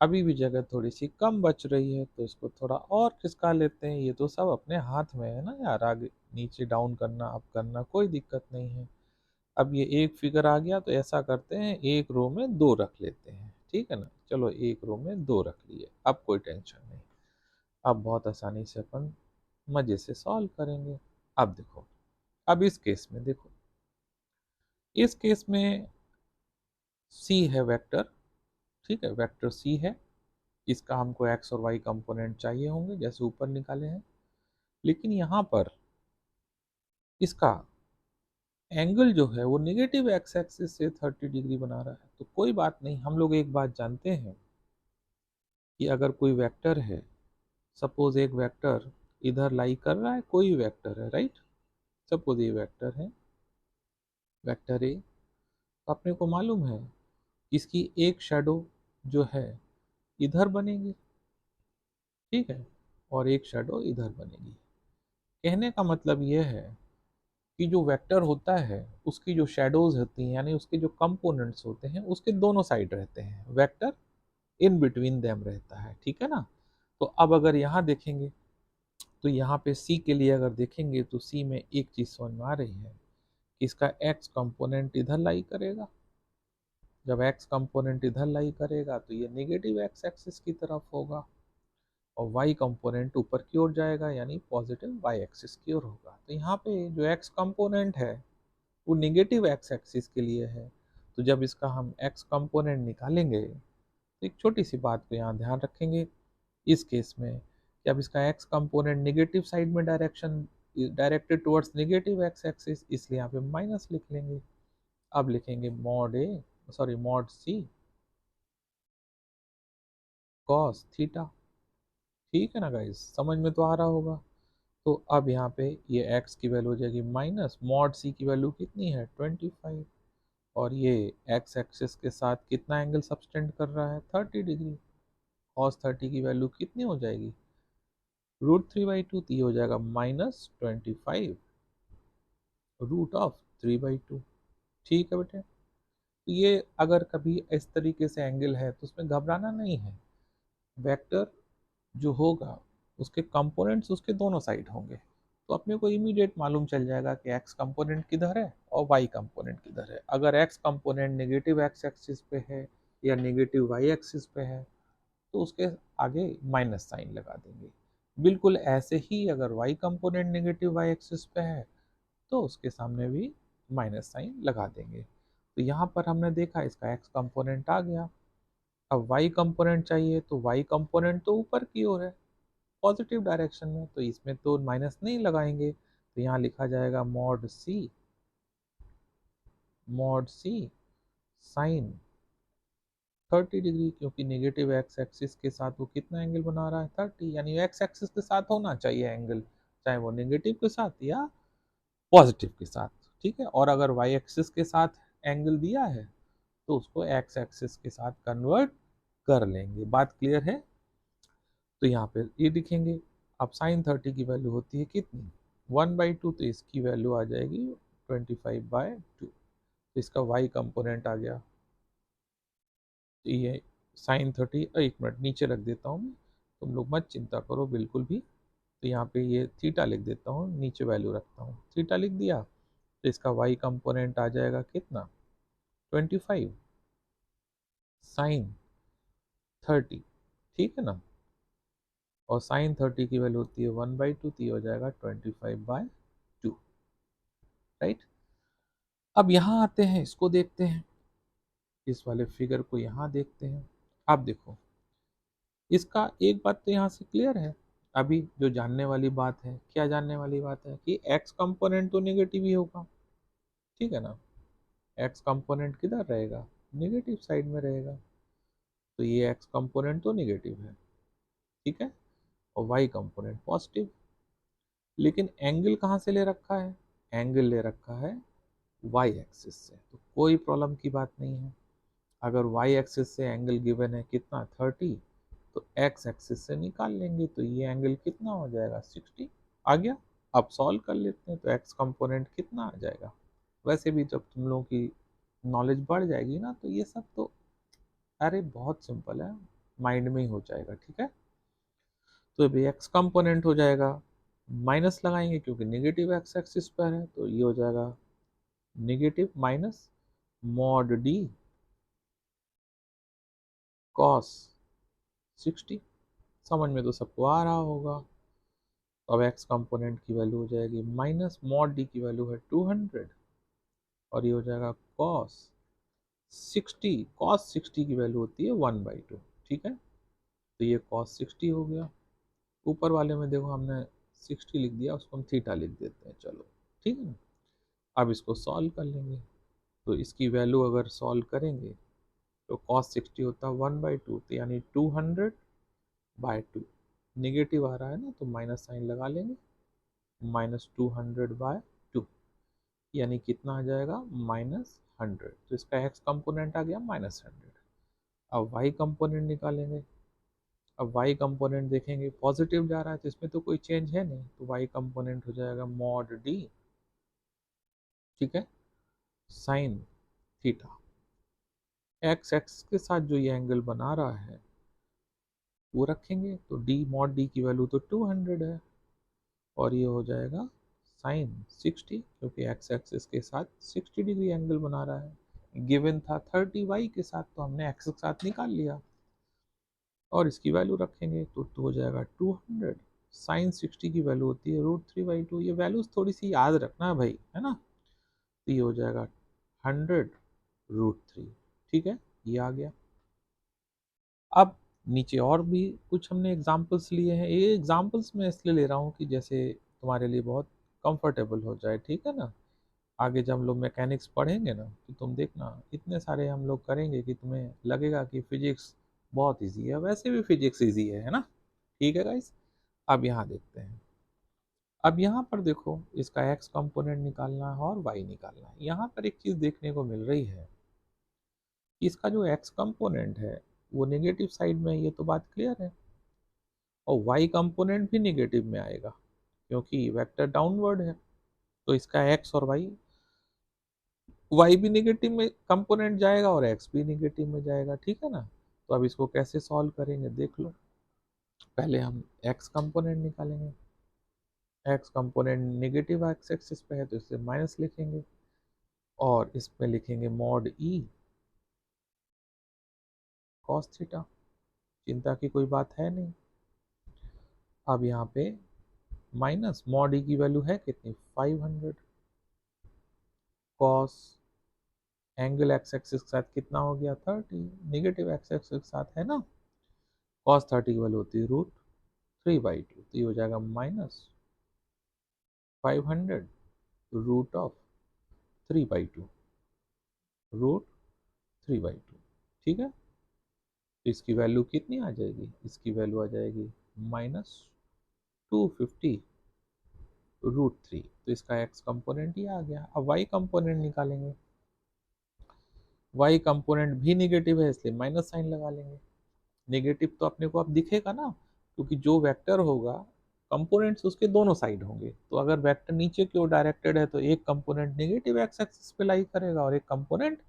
अभी भी जगह थोड़ी सी कम बच रही है, तो इसको थोड़ा और खिसका लेते हैं। ये तो सब अपने हाथ में है ना यार, आगे नीचे डाउन करना अप करना कोई दिक्कत नहीं है। अब ये एक फिगर आ गया, तो ऐसा करते हैं एक रो में दो रख लेते हैं, ठीक है ना। चलो एक रो में दो रख लिए, अब कोई टेंशन नहीं। अब बहुत आसानी से अपन मजे से सॉल्व करेंगे। अब देखो, अब इस केस में देखो, इस केस में सी है वेक्टर, ठीक है, वेक्टर सी है। इसका हमको एक्स और वाई कंपोनेंट चाहिए होंगे जैसे ऊपर निकाले हैं। लेकिन यहाँ पर इसका एंगल जो है वो नेगेटिव एक्स एक्सिस से 30 डिग्री बना रहा है। तो कोई बात नहीं, हम लोग एक बात जानते हैं कि अगर कोई वेक्टर है, सपोज एक वेक्टर इधर लाई कर रहा है, कोई वेक्टर है, राइट। सपोज ये वेक्टर है, वेक्टर ए। तो अपने को मालूम है इसकी एक शेडो जो है इधर बनेगी, ठीक है, और एक शेडो इधर बनेगी। कहने का मतलब यह है कि जो वेक्टर होता है उसकी जो शेडोज होती हैं, यानी उसके जो कंपोनेंट्स होते हैं, उसके दोनों साइड रहते हैं, वेक्टर इन बिटवीन देम रहता है, ठीक है ना। तो अब अगर यहाँ देखेंगे, तो यहाँ पे सी के लिए अगर देखेंगे तो सी में एक चीज समझ में आ रही है कि इसका एक्स कंपोनेंट इधर लाई करेगा। जब एक्स कंपोनेंट इधर लाई करेगा तो ये नेगेटिव एक्स एक्सिस की तरफ होगा, और वाई कंपोनेंट ऊपर की ओर जाएगा, यानी पॉजिटिव वाई एक्सिस की ओर होगा। तो यहाँ पे जो एक्स कंपोनेंट है वो निगेटिव एक्स एक्सिस के लिए है। तो जब इसका हम एक्स कंपोनेंट निकालेंगे, तो एक छोटी सी बात को यहाँ ध्यान रखेंगे इस केस में कि अब इसका एक्स कंपोनेंट निगेटिव साइड में direction directed towards negative x axis, इसलिए यहाँ पे माइनस लिख लेंगे। अब लिखेंगे mod A, sorry mod C cos theta. ठीक है ना गाइस, समझ में तो आ रहा होगा। तो अब यहाँ पे ये x की वैल्यू हो जाएगी माइनस मॉड सी की वैल्यू कितनी है 25, और ये x एक्सिस के साथ कितना एंगल सबटेंड कर रहा है 30 डिग्री। कॉस 30 की वैल्यू कितनी हो जाएगी √3/2, तो ये हो जाएगा -25 √3/2। ठीक है बेटे, तो ये अगर कभी इस तरीके से एंगल है तो उसमें घबराना नहीं है। वेक्टर जो होगा उसके कंपोनेंट्स उसके दोनों साइड होंगे, तो अपने को इमीडिएट मालूम चल जाएगा कि एक्स कंपोनेंट किधर है और वाई कंपोनेंट किधर है। अगर x component negative x axis पे है या नेगेटिव वाई एक्सिस पे है, तो उसके आगे माइनस साइन लगा देंगे। बिल्कुल ऐसे ही अगर y component negative y axis पे है, तो उसके सामने भी माइनस साइन लगा देंगे। तो यहाँ पर हमने देखा इसका एक्स कंपोनेंट आ गया। अब वाई कंपोनेंट चाहिए, तो वाई कंपोनेंट तो ऊपर की ओर है पॉजिटिव डायरेक्शन में, तो इसमें तो माइनस नहीं लगाएंगे। तो यहाँ लिखा जाएगा मॉड सी साइन 30 डिग्री, क्योंकि नेगेटिव एक्स एक्सिस के साथ वो कितना एंगल बना रहा है 30, यानी एक्स एक्सिस के साथ होना चाहिए एंगल, चाहे वो नेगेटिव के साथ या पॉजिटिव के साथ। ठीक है, और अगर वाई एक्सिस के साथ एंगल दिया है तो उसको एक्स एक्सिस के साथ कन्वर्ट कर लेंगे। बात क्लियर है। तो यहाँ पे ये लिखेंगे। अब साइन 30 की वैल्यू होती है कितनी 1/2, तो इसकी वैल्यू आ जाएगी 25/2। तो इसका वाई कंपोनेंट आ गया। तो ये साइन 30, एक मिनट नीचे रख देता हूँ मैं, तुम लोग मत चिंता करो बिल्कुल भी। तो यहाँ पे ये थीटा लिख देता हूँ, नीचे वैल्यू रखता हूँ, थीटा लिख दिया। तो इसका वाई कंपोनेंट आ जाएगा कितना 25 साइन 30, ठीक है ना। और साइन 30 की वैल्यू होती है 1/2, तो ये हो जाएगा 25/2, राइट। अब यहाँ आते हैं, इसको देखते हैं, इस वाले फिगर को यहाँ देखते हैं। अब देखो, इसका एक बात तो यहाँ से क्लियर है। अभी जो जानने वाली बात है, क्या जानने वाली बात है कि एक्स कंपोनेंट तो नेगेटिव ही होगा, ठीक है ना। एक्स कंपोनेंट किधर रहेगा नेगेटिव साइड में रहेगा, तो ये एक्स कंपोनेंट तो नेगेटिव है, ठीक है, और वाई कंपोनेंट पॉजिटिव। लेकिन एंगल कहाँ से ले रखा है, एंगल ले रखा है वाई एक्सिस से, तो कोई प्रॉब्लम की बात नहीं है। अगर वाई एक्सिस से एंगल गिवन है कितना 30, तो एक्स एक्सिस से निकाल लेंगे, तो ये एंगल कितना हो जाएगा 60 आ गया। अब सॉल्व कर लेते हैं, तो एक्स कंपोनेंट कितना आ जाएगा। वैसे भी जब तुम लोगों की नॉलेज बढ़ जाएगी ना, तो ये सब तो अरे बहुत सिंपल है। माइंड में ही हो जाएगा, ठीक है। तो अभी एक्स कंपोनेंट हो जाएगा, माइनस लगाएंगे क्योंकि नेगेटिव एक्स एक्सिस पर है, तो ये हो जाएगा negative minus mod D cos 60। समझ में तो सबको आ रहा होगा। तो अब एक्स कंपोनेंट की वैल्यू हो जाएगी माइनस मॉड डी की वैल्यू है 200, और ये हो जाएगा कॉस 60। कॉस 60 की वैल्यू होती है 1/2, ठीक है। तो ये कॉस 60 हो गया। ऊपर वाले में देखो हमने 60 लिख दिया, उसको हम थीटा लिख देते हैं, चलो ठीक है ना। अब इसको सॉल्व कर लेंगे, तो इसकी वैल्यू अगर सॉल्व करेंगे तो कॉस 60 होता है 1/2, तो यानी 200/2। निगेटिव आ रहा है ना, तो माइनस साइन लगा लेंगे, -200/2, यानी कितना आ जाएगा -100। तो इसका एक्स कंपोनेंट आ गया -100। अब वाई कंपोनेंट निकालेंगे। अब वाई कंपोनेंट देखेंगे पॉजिटिव जा रहा है, तो इसमें तो कोई चेंज है नहीं, तो वाई कंपोनेंट हो जाएगा मॉड डी, ठीक है, साइन थीटा। एक्स एक्स के साथ जो ये एंगल बना रहा है वो रखेंगे, तो डी मॉड डी की वैल्यू तो 200 है, और ये हो जाएगा साइन 60, क्योंकि एक्स एक्सिस के साथ 60 डिग्री एंगल बना रहा है। गिवन था 30 वाई के साथ, तो हमने एक्स के साथ निकाल लिया, और इसकी वैल्यू रखेंगे तो हो जाएगा 200। साइन 60 की वैल्यू होती है √3/2। ये वैल्यूज थोड़ी सी याद रखना है भाई, है ना। तो ये हो जाएगा 100√3, ठीक है, ये आ गया। अब नीचे और भी कुछ हमने एग्जाम्पल्स लिए हैं। ये एग्जाम्पल्स मैं इसलिए ले रहा हूँ कि जैसे तुम्हारे लिए बहुत कंफर्टेबल हो जाए, ठीक है ना। आगे जब हम लोग मैकेनिक्स पढ़ेंगे ना, तो तुम देखना इतने सारे हम लोग करेंगे कि तुम्हें लगेगा कि फिजिक्स बहुत इजी है। वैसे भी फिजिक्स इजी है ना। ठीक है गाइस, अब यहाँ देखते हैं। अब यहाँ पर देखो, इसका एक्स कंपोनेंट निकालना है और वाई निकालना है। यहाँ पर एक चीज़ देखने को मिल रही है कि इसका जो एक्स कंपोनेंट है वो नेगेटिव साइड में है, ये तो बात क्लियर है। और वाई कंपोनेंट भी नेगेटिव में आएगा, क्योंकि वेक्टर डाउनवर्ड है। तो इसका एक्स और वाई भी नेगेटिव में कंपोनेंट जाएगा और एक्स भी नेगेटिव में जाएगा, ठीक है ना। तो अब इसको कैसे सॉल्व करेंगे देख लो। पहले हम एक्स कंपोनेंट निकालेंगे। X component negative x axis पे है, तो इसे माइनस लिखेंगे, और इसमें लिखेंगे मॉड ई कॉस थीटा। चिंता की कोई बात है नहीं। अब यहाँ पे माइनस मॉड ई की वैल्यू है कितनी, 500। कॉस एंगल एक्स एक्सिस के साथ कितना हो गया, 30। नेगेटिव एक्स एक्सिस के साथ है ना। कॉस 30 की वैल्यू होती है √3/2, तो ये हो जाएगा -500 √3/2, √3/2, ठीक है। तो इसकी वैल्यू कितनी आ जाएगी, इसकी वैल्यू आ जाएगी -250√3। तो इसका एक्स कंपोनेंट ही आ गया। अब वाई कंपोनेंट निकालेंगे। वाई कंपोनेंट भी निगेटिव है, इसलिए माइनस साइन लगा लेंगे। नेगेटिव तो अपने को अब दिखेगा ना, क्योंकि जो वेक्टर होगा कंपोनेंट्स उसके दोनों साइड होंगे। तो अगर वेक्टर नीचे की ओर डायरेक्टेड है, तो एक कंपोनेंट नेगेटिव एक्स एक्सिस पे लाई करेगा और एक कंपोनेंट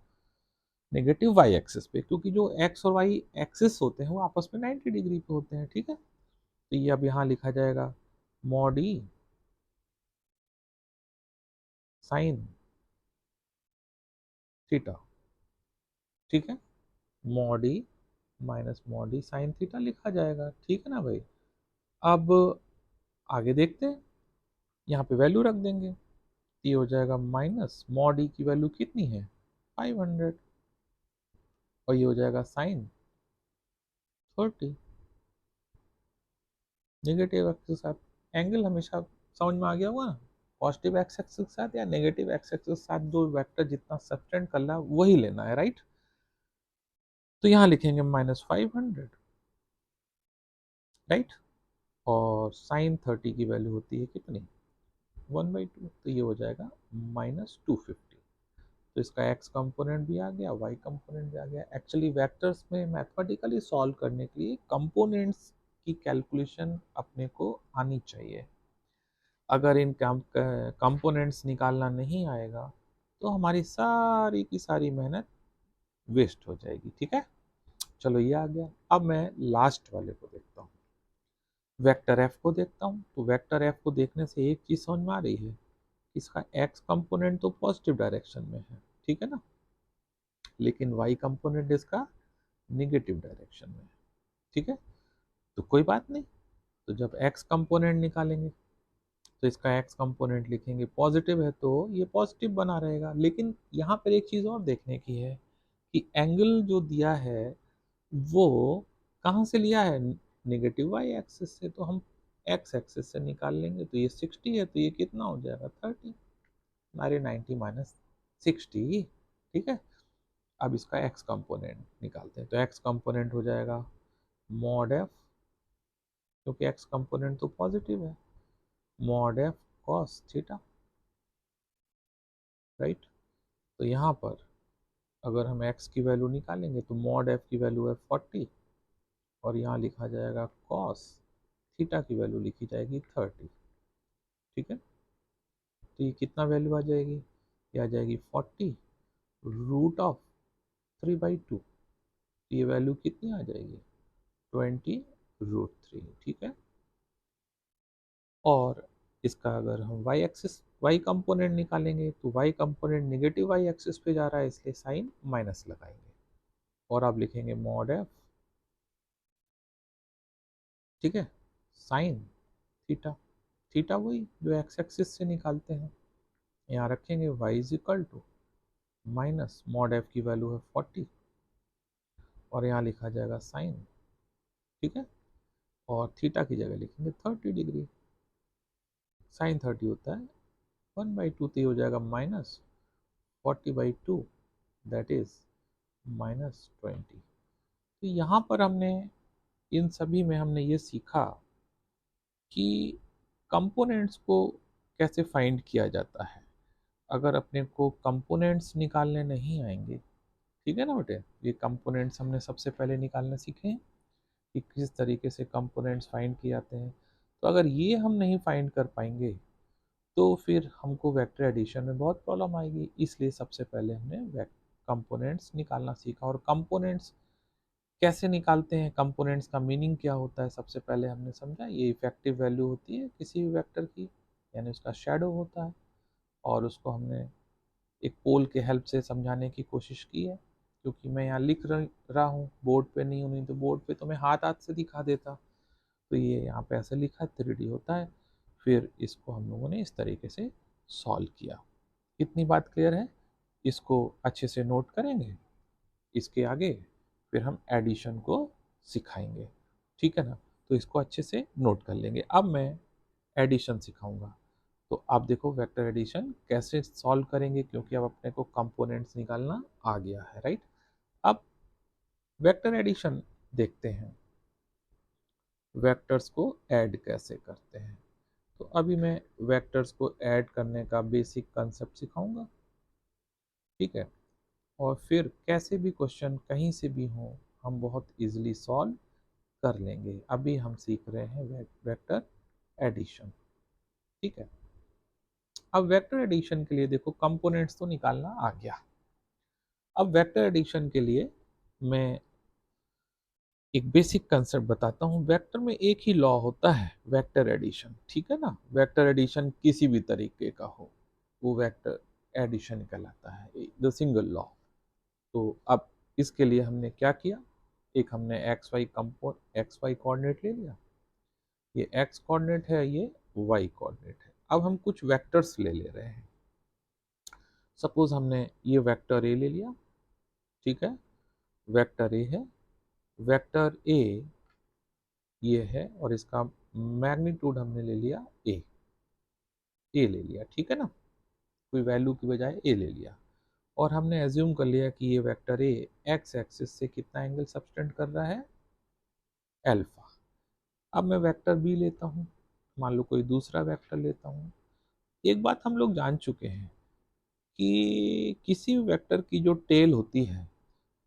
नेगेटिव वाई एक्सिस पे, क्योंकि जो एक्स और वाई एक्सिस होते हैं वो आपस में 90 डिग्री पे होते हैं, ठीक है। तो ये अब यहाँ लिखा जाएगा मॉड ई साइन थीटा, ठीक है। मॉड ई माइनस मॉड ई साइन थीटा लिखा जाएगा, ठीक है ना भाई। अब आगे देखते हैं। यहाँ पे वैल्यू रख देंगे, ये हो जाएगा माइनस मॉड ई की वैल्यू कितनी है, 500, और ये हो जाएगा साइन 30। नेगेटिव एक्स के साथ एंगल हमेशा समझ में आ गया होगा ना। पॉजिटिव एक्स एक्सिस के साथ या नेगेटिव एक्स एक्सिस के साथ जो वेक्टर जितना सब्सटेंड कर रहा है वही लेना है, राइट। तो यहाँ लिखेंगे -500, राइट। और साइन 30 की वैल्यू होती है कितनी, 1/2, तो ये हो जाएगा -250। तो इसका एक्स कंपोनेंट भी आ गया, वाई कंपोनेंट भी आ गया। एक्चुअली वेक्टर्स में मैथमेटिकली सॉल्व करने के लिए कंपोनेंट्स की कैलकुलेशन अपने को आनी चाहिए। अगर इन कंपोनेंट्स निकालना नहीं आएगा तो हमारी सारी की सारी मेहनत वेस्ट हो जाएगी, ठीक है। चलो ये आ गया। अब मैं लास्ट वाले को देखता हूँ, वेक्टर एफ को देखता हूँ। तो वेक्टर एफ को देखने से एक चीज समझ में आ रही है, इसका एक्स कंपोनेंट तो पॉजिटिव डायरेक्शन में है, ठीक है ना, लेकिन वाई कंपोनेंट इसका निगेटिव डायरेक्शन में है, ठीक है। तो कोई बात नहीं, तो जब एक्स कंपोनेंट निकालेंगे तो इसका एक्स कंपोनेंट लिखेंगे, पॉजिटिव है तो ये पॉजिटिव बना रहेगा। लेकिन यहाँ पर एक चीज़ और देखने की है कि एंगल जो दिया है वो कहाँ से लिया है, नेगेटिव वाई एक्सिस से। तो हम एक्स एक्सिस से निकाल लेंगे, तो ये 60 है, तो ये कितना हो जाएगा 30, हमारे 90 माइनस 60, ठीक है। अब इसका एक्स कंपोनेंट निकालते हैं, तो एक्स कंपोनेंट हो जाएगा मॉड एफ, क्योंकि एक्स कंपोनेंट तो पॉजिटिव है, mod F cos theta, right. तो यहाँ पर अगर हम x की वैल्यू निकालेंगे तो मॉड f की वैल्यू है 40, और यहाँ लिखा जाएगा cos थीटा की वैल्यू लिखी जाएगी 30, ठीक है। तो ये कितना वैल्यू आ जाएगी, ये आ जाएगी 40 रूट ऑफ 3/2, ये वैल्यू कितनी आ जाएगी 20√3, ठीक है। और इसका अगर हम y एक्सिस y कंपोनेंट निकालेंगे तो y component negative y axis पे जा रहा है, इसलिए साइन माइनस लगाएंगे, और आप लिखेंगे मॉड f, ठीक है, साइन थीटा, थीटा वही जो एक्स एक्सिस से निकालते हैं, यहाँ रखेंगे y is equal to minus mod F की वैल्यू है 40, और यहाँ लिखा जाएगा साइन, ठीक है, और थीटा की जगह लिखेंगे 30 डिग्री, साइन 30 होता है 1/2, तो ये हो जाएगा माइनस 40/2, दैट इज -20। तो यहाँ पर हमने इन सभी में हमने ये सीखा कि कंपोनेंट्स को कैसे फाइंड किया जाता है। अगर अपने को कंपोनेंट्स निकालने नहीं आएंगे, ठीक है ना बेटे, ये कंपोनेंट्स हमने सबसे पहले निकालना सीखे हैं कि किस तरीके से कंपोनेंट्स फाइंड किए जाते हैं। तो अगर ये हम नहीं फाइंड कर पाएंगे तो फिर हमको वेक्टर एडिशन में बहुत प्रॉब्लम आएगी। इसलिए सबसे पहले हमने कंपोनेंट्स निकालना सीखा। और कंपोनेंट्स कैसे निकालते हैं, कंपोनेंट्स का मीनिंग क्या होता है, सबसे पहले हमने समझा ये इफेक्टिव वैल्यू होती है किसी भी वेक्टर की, यानी उसका शेडो होता है, और उसको हमने एक पोल के हेल्प से समझाने की कोशिश की है। क्योंकि मैं यहाँ लिख रहा हूँ, बोर्ड पे नहीं हूँ, नहीं तो बोर्ड पे तो मैं हाथ हाथ से दिखा देता। तो ये यहाँ पे ऐसे लिखा है 3D होता है। फिर इसको हम लोगों ने इस तरीके से सॉल्व किया। इतनी बात क्लियर है, इसको अच्छे से नोट करेंगे। इसके आगे फिर हम एडिशन को सिखाएंगे, ठीक है ना। तो इसको अच्छे से नोट कर लेंगे। अब मैं एडिशन सिखाऊंगा, तो आप देखो वेक्टर एडिशन कैसे सॉल्व करेंगे, क्योंकि अब अपने को कंपोनेंट्स निकालना आ गया है, राइट। अब वेक्टर एडिशन देखते हैं, वेक्टर्स को ऐड कैसे करते हैं। तो अभी मैं वेक्टर्स को ऐड करने का बेसिक कंसेप्ट सिखाऊंगा, ठीक है। और फिर कैसे भी क्वेश्चन कहीं से भी हो हम बहुत इजीली सॉल्व कर लेंगे। अभी हम सीख रहे हैं वेक्टर एडिशन, ठीक है। अब वेक्टर एडिशन के लिए देखो कंपोनेंट्स तो निकालना आ गया। अब वेक्टर एडिशन के लिए मैं एक बेसिक कंसेप्ट बताता हूँ। वेक्टर में एक ही लॉ होता है, वेक्टर एडिशन, ठीक है ना। वेक्टर एडिशन किसी भी तरीके का हो वो वेक्टर एडिशन कहलाता है, द सिंगल लॉ। तो अब इसके लिए हमने क्या किया, एक हमने एक्स वाई कोऑर्डिनेट ले लिया, ये एक्स कोऑर्डिनेट है, ये वाई कोऑर्डिनेट है। अब हम कुछ वेक्टर्स ले रहे हैं। सपोज हमने ये वेक्टर ए ले लिया, ठीक है, वेक्टर ए है, वेक्टर ए ये है, और इसका मैग्नीट्यूड हमने ले लिया ए ले लिया, ठीक है ना, कोई वैल्यू की बजाय ए ले लिया। और हमने एज्यूम कर लिया कि ये वेक्टर ए एक्स एक्सिस से कितना एंगल सबटेंड कर रहा है, अल्फा। अब मैं वेक्टर बी लेता हूँ, मान लो कोई दूसरा वेक्टर लेता हूँ। एक बात हम लोग जान चुके हैं कि किसी भी वेक्टर की जो टेल होती है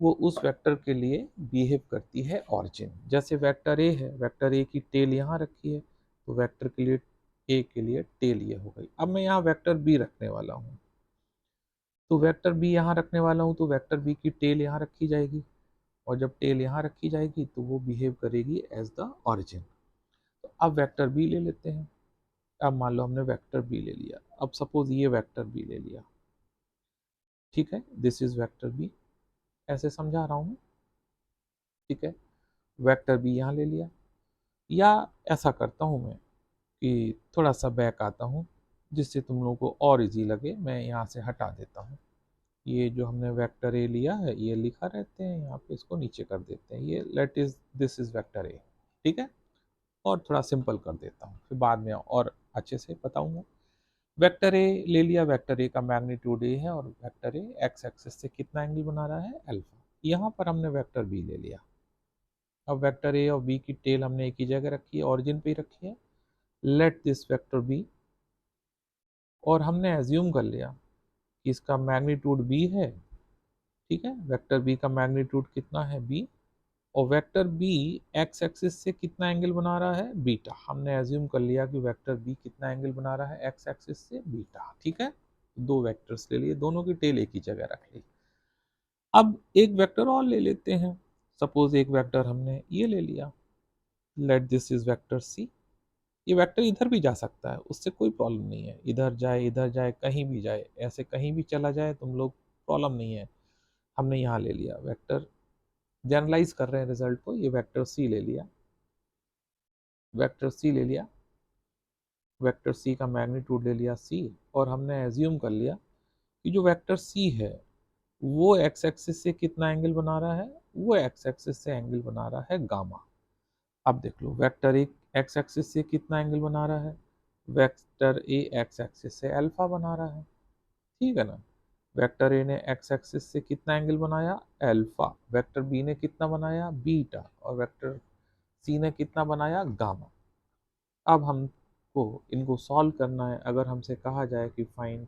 वो उस वेक्टर के लिए बिहेव करती है ऑरिजिन। जैसे वेक्टर ए है, वेक्टर ए की टेल यहाँ रखी है, तो वेक्टर के लिए ए के लिए टेल ये हो गई। अब मैं यहाँ वेक्टर बी रखने वाला हूँ, तो वेक्टर बी यहाँ रखने वाला हूँ, तो वेक्टर बी की टेल यहाँ रखी जाएगी, और जब टेल यहाँ रखी जाएगी तो वो बिहेव करेगी एज द ऑरिजिन। तो अब वेक्टर बी ले लेते हैं। अब मान लो हमने वेक्टर बी ले लिया, अब सपोज ये वेक्टर बी ले लिया, ठीक है, दिस इज वेक्टर बी, ऐसे समझा रहा हूँ मैं, ठीक है। वेक्टर बी यहाँ ले लिया, या ऐसा करता हूँ मैं कि थोड़ा सा बैक आता हूँ जिससे तुम लोगों को और इजी लगे, मैं यहाँ से हटा देता हूँ। ये जो हमने वेक्टर ए लिया है ये लिखा रहते हैं यहाँ पे, इसको नीचे कर देते हैं, ये let is this is vector A, ठीक है। और थोड़ा सिंपल कर देता हूँ, फिर बाद में और अच्छे से बताऊंगा। वेक्टर ए ले लिया, वेक्टर ए का मैग्नीट्यूड ए है और वेक्टर ए एक्स एक्सिस से कितना एंगल बना रहा है, अल्फा। यहाँ पर हमने वेक्टर बी ले लिया। अब वेक्टर ए और बी की टेल हमने एक ही जगह रखी है, ऑरिजिन पे ही रखी है, लेट दिस वेक्टर बी, और हमने एज्यूम कर लिया कि इसका मैग्नीट्यूड बी है, ठीक है। वेक्टर बी का मैग्नीट्यूड कितना है, बी, और वेक्टर बी एक्स एक्सिस से कितना एंगल बना रहा है, बीटा। हमने एज्यूम कर लिया कि वेक्टर बी कितना एंगल बना रहा है, एक्स एक्सिस से बीटा, ठीक है। दो वेक्टर्स ले लिए, दोनों की टेल एक ही जगह रख ली। अब एक वेक्टर और ले लेते हैं, सपोज एक वेक्टर हमने ये ले लिया, let this is vector C. ये वेक्टर इधर भी जा सकता है, उससे कोई प्रॉब्लम नहीं है, इधर जाए कहीं भी जाए, ऐसे कहीं भी चला जाए तुम लोग, प्रॉब्लम नहीं है। हमने यहाँ ले लिया वेक्टर, जनरलाइज कर रहे हैं रिजल्ट को, ये वेक्टर सी ले लिया, वेक्टर सी ले लिया, वेक्टर सी का मैग्नीट्यूड ले लिया सी, और हमने एज्यूम कर लिया कि जो वेक्टर सी है वो एक्स एक्सिस से कितना एंगल बना रहा है, वो एक्स एक्सिस से एंगल बना रहा है गामा। अब देख लो वेक्टर ए एक्स एक्सिस से कितना एंगल बना रहा है, वेक्टर ए एक्स एक्सिस से अल्फा बना रहा है, ठीक है ना। वेक्टर ए ने एक्स एक्सिस से कितना एंगल बनाया, अल्फा, वेक्टर बी ने कितना बनाया, बीटा, और वेक्टर सी ने कितना बनाया, गामा। अब हमको इनको सॉल्व करना है। अगर हमसे कहा जाए कि find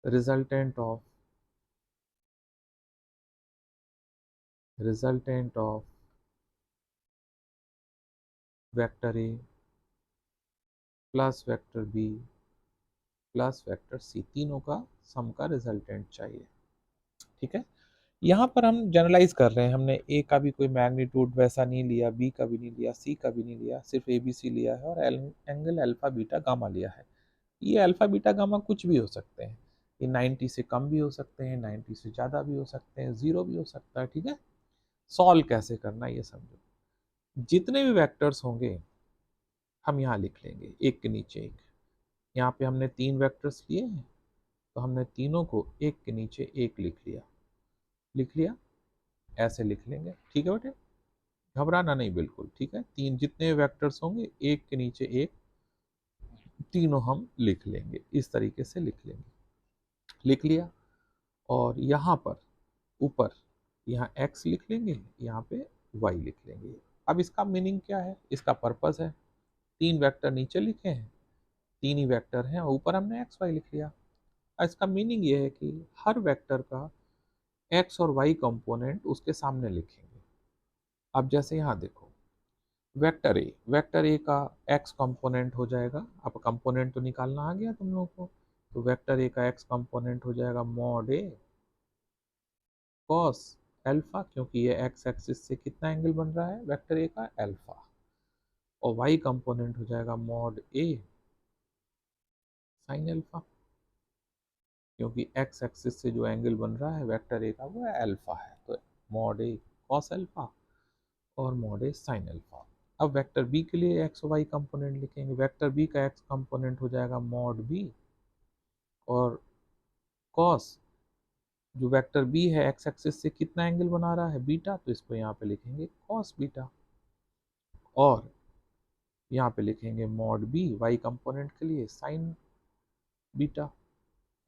resultant of vector A plus vector B plus vector C, तीनों का सम का रिजल्टेंट चाहिए, ठीक है। यहाँ पर हम जनरलाइज कर रहे हैं, हमने ए का भी कोई मैग्नीट्यूड वैसा नहीं लिया, बी का भी नहीं लिया, सी का भी नहीं लिया, सिर्फ ए बी सी लिया है, और एंगल अल्फा बीटा गामा लिया है। ये अल्फा बीटा गामा कुछ भी हो सकते हैं, ये 90 से कम भी हो सकते हैं, 90 से ज़्यादा भी हो सकते हैं, जीरो भी हो सकता है, ठीक है। सॉल्व कैसे करना है ये समझो। जितने भी वेक्टर्स होंगे हम यहाँ लिख लेंगे एक के नीचे एक। यहाँ पे हमने तीन वेक्टर्स लिए हैं तो हमने तीनों को एक के नीचे एक लिख लिया, ऐसे लिख लेंगे, ठीक है बेटे, घबराना नहीं बिल्कुल, ठीक है। तीन जितने वेक्टर्स होंगे एक के नीचे एक, तीनों हम लिख लेंगे, इस तरीके से लिख लेंगे, लिख लिया। और यहाँ पर ऊपर यहाँ x लिख लेंगे, यहाँ पे y लिख लेंगे। अब इसका मीनिंग क्या है, इसका पर्पस है, तीन वेक्टर नीचे लिखे हैं, तीन ही वेक्टर हैं, और ऊपर हमने एक्स वाई लिख लिया। इसका मीनिंग ये है कि हर वेक्टर का एक्स और वाई कंपोनेंट उसके सामने लिखेंगे। अब जैसे यहाँ देखो वेक्टर ए का एक्स कंपोनेंट हो जाएगा, अब कंपोनेंट तो निकालना आ गया तुम लोगों को, तो वेक्टर ए का एक्स कंपोनेंट हो जाएगा मॉड ए कॉस अल्फा, क्योंकि ये एक्स एक्सिस से कितना एंगल बन रहा है वेक्टर ए का, अल्फा, और वाई कंपोनेंट हो जाएगा मॉड ए साइन अल्फा, क्योंकि एक्स एक्सिस से जो एंगल बन रहा है वेक्टर ए का वो अल्फा है, तो मॉड ए कॉस अल्फा और मॉड ए साइन अल्फा। अब वेक्टर बी के लिए एक्स वाई कंपोनेंट लिखेंगे, वेक्टर बी का एक्स कंपोनेंट हो जाएगा मॉड बी, और कॉस जो वेक्टर बी है एक्स एक्सिस से कितना एंगल बना रहा है, बीटा, तो इसको यहाँ पे लिखेंगे कॉस बीटा, और यहाँ पे लिखेंगे मॉड बी वाई कंपोनेंट के लिए साइन बीटा,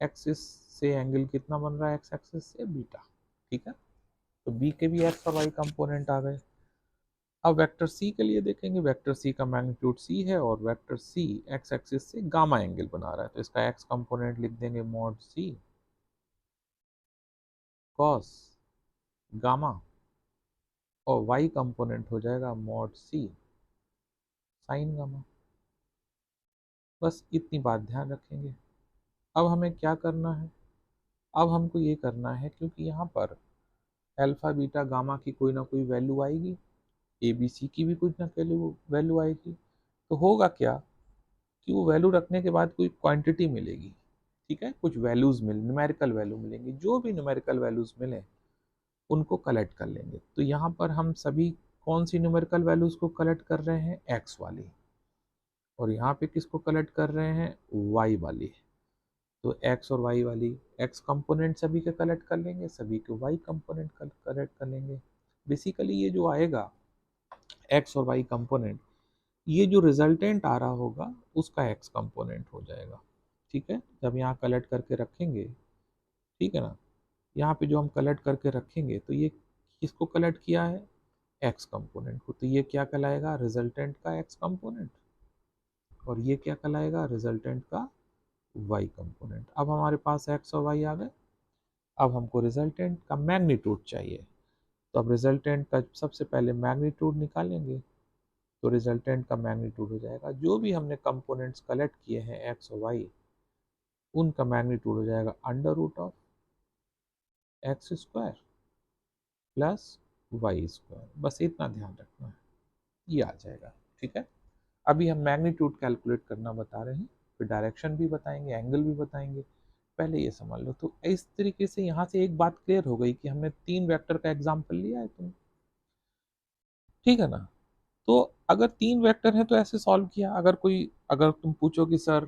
एक्सिस से एंगल कितना बन रहा है, एक्स एक्सिस से बीटा, ठीक है। तो बी के भी एक्स और वाई कंपोनेंट आ गए। अब वेक्टर सी के लिए देखेंगे, वेक्टर सी का मैग्नीट्यूड सी है और वेक्टर सी एक्स एक्सिस से गामा एंगल बना रहा है, तो इसका एक्स कंपोनेंट लिख देंगे मॉड सी कॉस गामा, और वाई कंपोनेंट हो जाएगा मॉड सी साइन गामा। बस इतनी बात ध्यान रखेंगे। अब हमें क्या करना है, अब हमको ये करना है, क्योंकि यहाँ पर अल्फा बीटा गामा की कोई ना कोई वैल्यू आएगी, ए बी सी की भी कुछ ना वैल्यू आएगी। तो होगा क्या कि वो वैल्यू रखने के बाद कोई क्वांटिटी मिलेगी, ठीक है, कुछ वैल्यूज मिल न्यूमेरिकल वैल्यू मिलेंगी, जो भी न्यूमेरिकल वैल्यूज मिले उनको कलेक्ट कर लेंगे। तो यहाँ पर हम सभी कौन सी न्यूमेरिकल वैल्यूज को कलेक्ट कर रहे हैं, एक्स वाली, और यहाँ पे किसको कलेक्ट कर रहे हैं, वाई वाली। तो एक्स और वाई वाली, एक्स कंपोनेंट सभी के कलेक्ट कर लेंगे, सभी के वाई कंपोनेंट कलेक्ट कर लेंगे। बेसिकली ये जो आएगा एक्स और वाई कंपोनेंट, ये जो रिजल्टेंट आ रहा होगा उसका एक्स कंपोनेंट हो जाएगा, ठीक है। जब यहाँ कलेक्ट करके रखेंगे, ठीक है ना, यहाँ पे जो हम कलेक्ट करके रखेंगे तो ये किसको कलेक्ट किया है, एक्स कंपोनेंट को, तो ये क्या कहलाएगा, रिजल्टेंट का एक्स कंपोनेंट, और ये क्या कहलाएगा, रिजल्टेंट का वाई कंपोनेंट। अब हमारे पास एक्स और वाई आ गए। अब हमको रिजल्टेंट का मैग्नीट्यूड चाहिए, तो अब रिजल्टेंट का सबसे पहले मैग्नीट्यूड निकालेंगे। तो रिजल्टेंट का मैग्नीट्यूड हो जाएगा, जो भी हमने कंपोनेंट्स कलेक्ट किए हैं एक्स और वाई, उनका मैग्नीट्यूड हो जाएगा under root of x square plus y square. बस इतना ध्यान रखना है, ये आ जाएगा, ठीक है। अभी हम मैग्नीट्यूड कैलकुलेट करना बता रहे हैं, फिर डायरेक्शन भी बताएंगे, एंगल भी बताएंगे, पहले ये समझ लो। तो इस तरीके से यहाँ से एक बात क्लियर हो गई कि हमने 3 वेक्टर का एग्जाम्पल लिया है तुम, ठीक है ना। तो अगर 3 वेक्टर है तो ऐसे सॉल्व किया। अगर तुम पूछो कि सर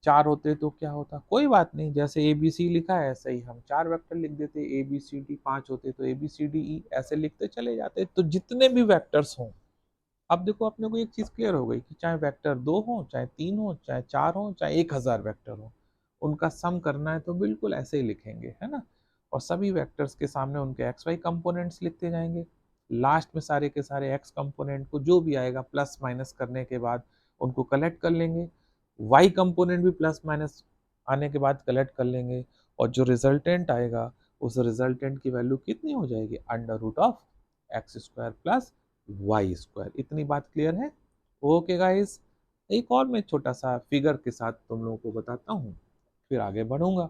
4 होते तो क्या होता, कोई बात नहीं, जैसे ए बी सी लिखा है ऐसे ही हम 4 वेक्टर लिख देते, ए बी सी डी, 5 होते तो ए बी सी डी ई ऐसे लिखते चले जाते। तो जितने भी वेक्टर्स हों, अब देखो अपने को एक चीज क्लियर हो गई कि चाहे वेक्टर 2 हो, चाहे 3 हो, चाहे 4 हो, चाहे 1000 वेक्टर हो, उनका सम करना है तो बिल्कुल ऐसे ही लिखेंगे, है ना। और सभी वेक्टर्स के सामने उनके एक्स वाई कंपोनेंट्स लिखते जाएंगे। लास्ट में सारे के सारे एक्स कंपोनेंट को जो भी आएगा प्लस माइनस करने के बाद उनको कलेक्ट कर लेंगे, वाई कंपोनेंट भी प्लस माइनस आने के बाद कलेक्ट कर लेंगे, और जो रिजल्टेंट आएगा उस रिजल्टेंट की वैल्यू कितनी हो जाएगी, under root of x square plus y square. इतनी बात क्लियर है। ओके गाइस, एक और मैं छोटा सा फिगर के साथ तुम लोगों को बताता हूँ, फिर आगे बढ़ूंगा।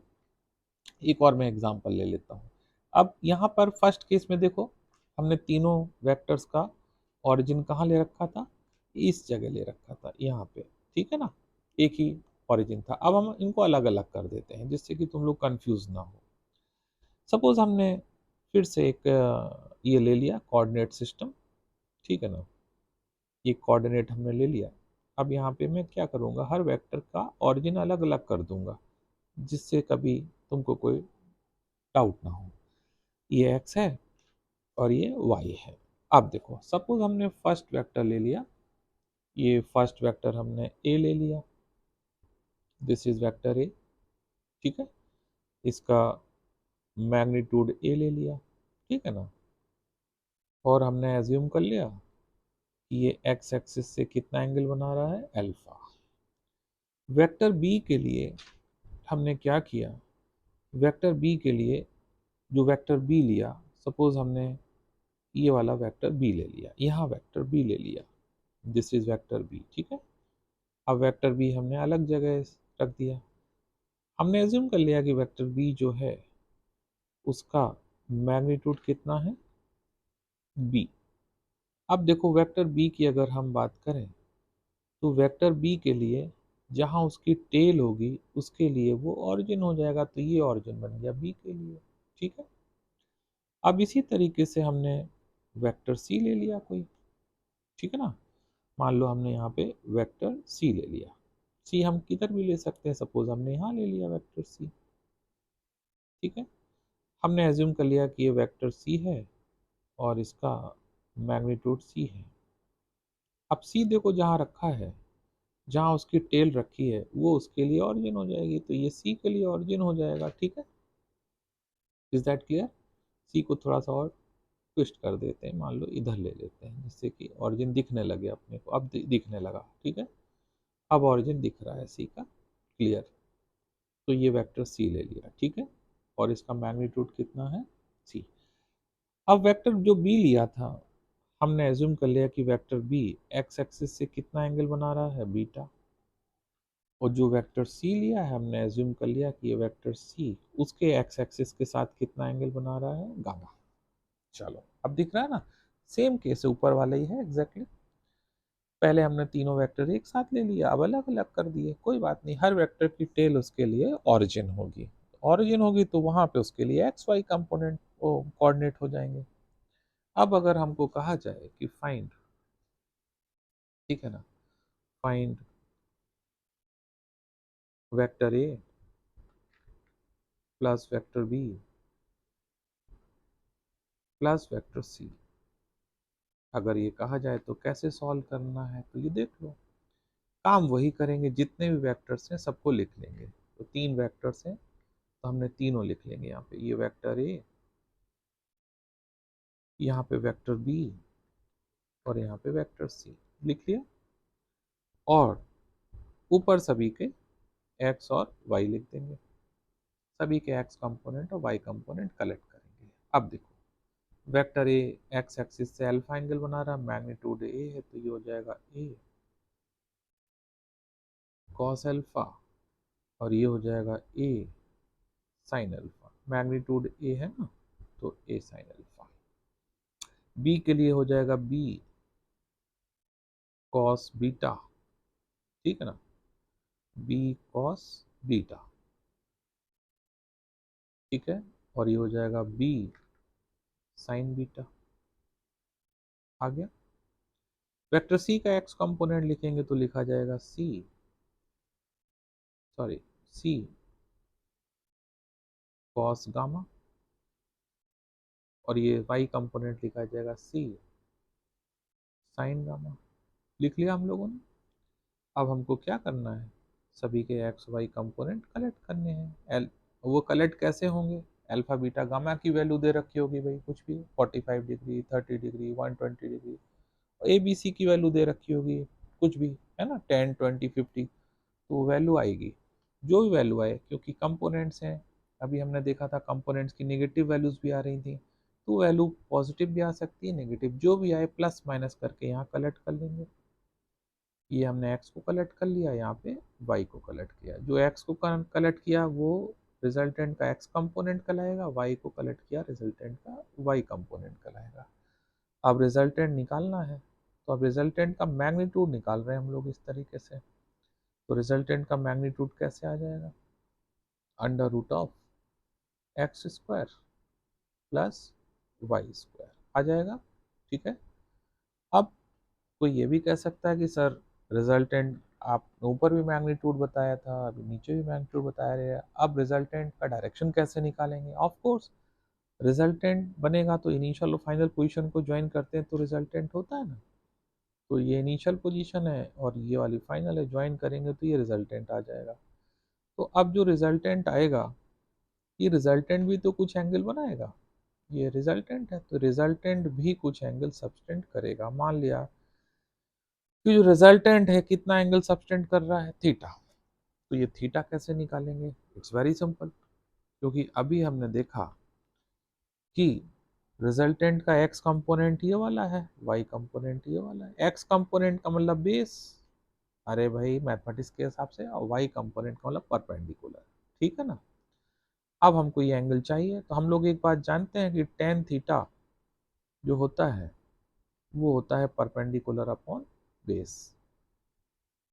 एक और मैं एग्जांपल ले लेता हूँ। अब यहाँ पर फर्स्ट केस में देखो, हमने तीनों वेक्टर्स का ओरिजिन कहाँ ले रखा था, इस जगह ले रखा था, यहाँ पे, ठीक है ना, एक ही ओरिजिन था। अब हम इनको अलग अलग कर देते हैं जिससे कि तुम लोग कंफ्यूज ना हो। सपोज हमने फिर से एक ये ले लिया कोऑर्डिनेट सिस्टम, ठीक है ना, ये कोऑर्डिनेट हमने ले लिया। अब यहाँ पे मैं क्या करूँगा, हर वेक्टर का ओरिजिन अलग अलग कर दूंगा जिससे कभी तुमको कोई डाउट ना हो। ये x है और ये y है। अब देखो सपोज हमने फर्स्ट वेक्टर ले लिया, ये फर्स्ट वेक्टर हमने a ले लिया, दिस इज वेक्टर a, ठीक है, इसका मैग्नीट्यूड a ले लिया, ठीक है ना, और हमने एज्यूम कर लिया कि ये x एक्सिस से कितना एंगल बना रहा है, अल्फा। वेक्टर b के लिए हमने क्या किया, वेक्टर बी के लिए जो वेक्टर बी लिया, सपोज हमने ये वाला वेक्टर बी ले लिया, यहाँ वेक्टर बी ले लिया, दिस इज वेक्टर बी, ठीक है। अब वेक्टर बी हमने अलग जगह रख दिया, हमने एज्यूम कर लिया कि वेक्टर बी जो है उसका मैग्नीट्यूड कितना है, बी। अब देखो वेक्टर बी की अगर हम बात करें तो वेक्टर बी के लिए जहाँ उसकी टेल होगी उसके लिए वो ऑरिजिन हो जाएगा, तो ये ऑरिजिन बन गया बी के लिए, ठीक है। अब इसी तरीके से हमने वेक्टर सी ले लिया कोई, ठीक है ना, मान लो हमने यहाँ पे वेक्टर सी ले लिया। सी हम किधर भी ले सकते हैं, सपोज हमने यहाँ ले लिया वेक्टर सी, ठीक है। हमने एज्यूम कर लिया कि ये वेक्टर सी है और इसका मैग्नीट्यूड सी है। अब सी देखो जहाँ रखा है, जहाँ उसकी टेल रखी है वो उसके लिए ऑरिजिन हो जाएगी, तो ये सी के लिए ऑरिजिन हो जाएगा, ठीक है। Is that clear. सी को थोड़ा सा और ट्विस्ट कर देते हैं, मान लो इधर ले लेते हैं जिससे कि ऑरिजिन दिखने लगे अपने को, अब दिखने लगा, ठीक है। अब ऑरिजिन दिख रहा है सी का, क्लियर। तो ये वेक्टर सी ले लिया, ठीक है, और इसका मैग्नीट्यूड कितना है, सी। अब वेक्टर जो बी लिया था, हमने एज्यूम कर लिया कि वेक्टर बी एक्स एक्सिस से कितना एंगल बना रहा है, बीटा। और जो वेक्टर सी लिया है हमने एज्यूम कर लिया कि ये वेक्टर सी उसके एक्स एक्सिस के साथ कितना एंगल बना रहा है, गामा। चलो अब दिख रहा है ना, सेम केस है, ऊपर वाला ही है एग्जैक्टली। पहले हमने तीनों वेक्टर एक साथ ले लिया, अब अलग अलग कर दिए, कोई बात नहीं, हर वेक्टर की टेल उसके लिए ऑरिजिन होगी। ऑरिजिन होगी तो वहां पे उसके लिए एक्स वाई कंपोनेंट कोऑर्डिनेट हो जाएंगे। अब अगर हमको कहा जाए कि फाइंड, ठीक है ना, find vector A plus vector B plus vector C, अगर ये कहा जाए तो कैसे सॉल्व करना है, तो ये देख लो, काम वही करेंगे, जितने भी वेक्टर्स हैं सबको लिख लेंगे। तो तीन वेक्टर्स हैं तो हमने तीनों लिख लेंगे यहाँ पे, ये वेक्टर ए, यहाँ पे वेक्टर बी और यहाँ पे वेक्टर सी लिख लिया, और ऊपर सभी के एक्स और वाई लिख देंगे, सभी के एक्स कंपोनेंट और वाई कंपोनेंट कलेक्ट करेंगे। अब देखो, वेक्टर ए एक्स एक्सिस से अल्फा एंगल बना रहा, मैग्नीट्यूड ए है तो ये हो जाएगा ए कॉस अल्फा, और ये हो जाएगा ए साइन अल्फा, मैग्नीट्यूड ए है ना, तो ए साइन अल्फा। बी के लिए हो जाएगा बी कॉस बीटा, ठीक है ना, बी कॉस बीटा, ठीक है, और ये हो जाएगा बी साइन बीटा। आ गया। वेक्टर सी का एक्स कंपोनेंट लिखेंगे तो लिखा जाएगा सी, सॉरी, सी कॉस गामा, और ये वाई कंपोनेंट लिखा जाएगा सी साइन गामा। लिख लिया हम लोगों ने। अब हमको क्या करना है, सभी के एक्स वाई कंपोनेंट कलेक्ट करने हैं। एल, वो कलेक्ट कैसे होंगे, अल्फा बीटा गामा की वैल्यू दे रखी होगी भाई, कुछ भी 45 degree, 30 degree, 120 degree, A B C की वैल्यू दे रखी होगी, कुछ भी है ना, 10 20 50, तो वैल्यू आएगी, जो भी वैल्यू आए, क्योंकि कंपोनेंट्स हैं, अभी हमने देखा था कंपोनेंट्स की नेगेटिव वैल्यूज भी आ रही थी, तो वैल्यू पॉजिटिव भी आ सकती है, नेगेटिव, जो भी आए प्लस माइनस करके यहाँ कलेक्ट कर लेंगे। ये हमने एक्स को कलेक्ट कर लिया, यहाँ पे वाई को कलेक्ट किया, जो एक्स को कलेक्ट किया वो रिजल्टेंट का एक्स कंपोनेंट कहलाएगा, वाई को कलेक्ट किया रिजल्टेंट का वाई कंपोनेंट कहलाएगा। अब रिजल्टेंट निकालना है, तो अब रिजल्टेंट का मैग्नीट्यूड निकाल रहे हैं हम लोग इस तरीके से, तो रिजल्टेंट का मैग्नीट्यूड कैसे आ जाएगा, under root of x square plus y square आ जाएगा, ठीक है। अब कोई ये भी कह सकता है कि सर रिजल्टेंट आप ऊपर भी मैग्नीट्यूड बताया था, अभी नीचे भी मैग्नीट्यूड बताया रहे, अब रिजल्टेंट का डायरेक्शन कैसे निकालेंगे। ऑफ कोर्स रिजल्टेंट बनेगा तो इनिशियल और फाइनल पोजीशन को ज्वाइन करते हैं तो रिजल्टेंट होता है ना, तो ये इनिशियल पोजीशन है और ये वाली फाइनल है, ज्वाइन करेंगे तो ये रिजल्टेंट आ जाएगा। तो अब जो रिजल्टेंट आएगा, ये रिजल्टेंट भी तो कुछ एंगल बनाएगा, ये रिजल्टेंट है तो रिजल्टेंट भी कुछ एंगल सब्सटेंड करेगा। मान लिया कि जो रिजल्टेंट है कितना एंगल सब्सटेंड कर रहा है, थीटा, तो ये थीटा कैसे निकालेंगे, इट्स वेरी सिंपल, क्योंकि अभी हमने देखा कि रिजल्टेंट का एक्स कंपोनेंट ये वाला है, वाई कंपोनेंट ये वाला है, एक्स कंपोनेंट का मतलब बेस, अरे भाई मैथमेटिक्स के हिसाब से, और वाई कंपोनेंट का मतलब परपेंडिकुलर, ठीक है ना। अब हमको ये एंगल चाहिए, तो हम लोग एक बात जानते हैं कि टेन थीटा जो होता है वो होता है परपेंडिकुलर अपॉन बेस।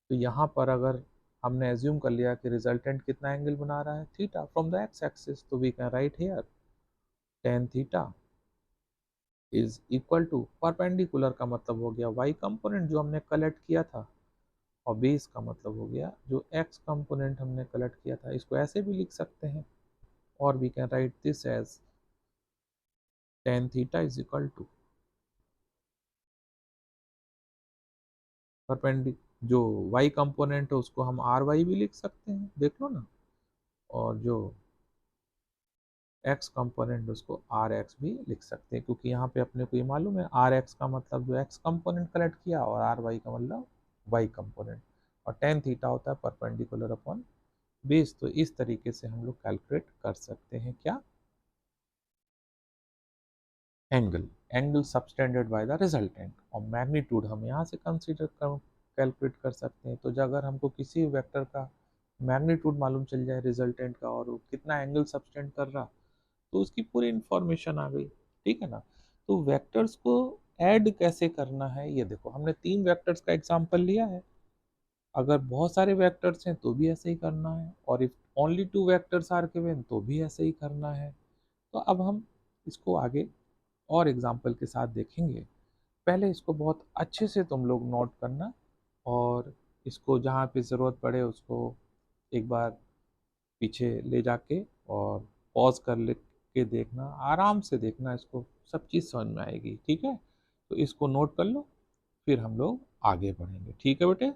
तो यहाँ पर अगर हमने एज्यूम कर लिया कि रिजल्टेंट कितना एंगल बना रहा है, theta from the x axis, तो we can write here tan theta is equal to, perpendicular का मतलब हो गया वाई कंपोनेंट जो हमने कलेक्ट किया था, और बेस का मतलब हो गया जो एक्स कंपोनेंट हमने कलेक्ट किया था। इसको ऐसे भी लिख सकते हैं, और we can write this as tan theta is equal to perpendicular, जो वाई कंपोनेंट है उसको हम आर वाई भी लिख सकते हैं, देख लो ना, और जो एक्स कंपोनेंट उसको आर एक्स भी लिख सकते हैं, क्योंकि यहाँ पे अपने को ये मालूम है आर एक्स का मतलब जो एक्स कंपोनेंट कलेक्ट किया, और आर वाई का मतलब वाई कंपोनेंट, और टेन थीटा होता है परपेंडिकुलर अपॉन बेस। तो इस तरीके से हम लोग कैलकुलेट कर सकते हैं क्या, angle, angle subtended by the resultant, और मैग्नीट्यूड हम यहाँ से कंसीडर कर कैलकुलेट कर सकते हैं। तो अगर हमको किसी वेक्टर का मैग्नीट्यूड मालूम चल जाए रिजल्टेंट का, और वो कितना एंगल सबटेंड कर रहा, तो उसकी पूरी इंफॉर्मेशन आ गई, ठीक है ना। तो वेक्टर्स को ऐड कैसे करना है ये देखो, हमने 3 वेक्टर्स का एग्जांपल लिया है। अगर बहुत सारे वेक्टर्स हैं तो भी ऐसे ही करना है, और if only 2 vectors are given तो भी ऐसे ही करना है। तो अब हम इसको आगे और एग्जांपल के साथ देखेंगे। पहले इसको बहुत अच्छे से तुम लोग नोट करना, और इसको जहाँ पे ज़रूरत पड़े उसको एक बार पीछे ले जाके और पॉज कर ले के देखना, आराम से देखना, इसको सब चीज़ समझ में आएगी। ठीक है, तो इसको नोट कर लो, फिर हम लोग आगे बढ़ेंगे। ठीक है बेटे।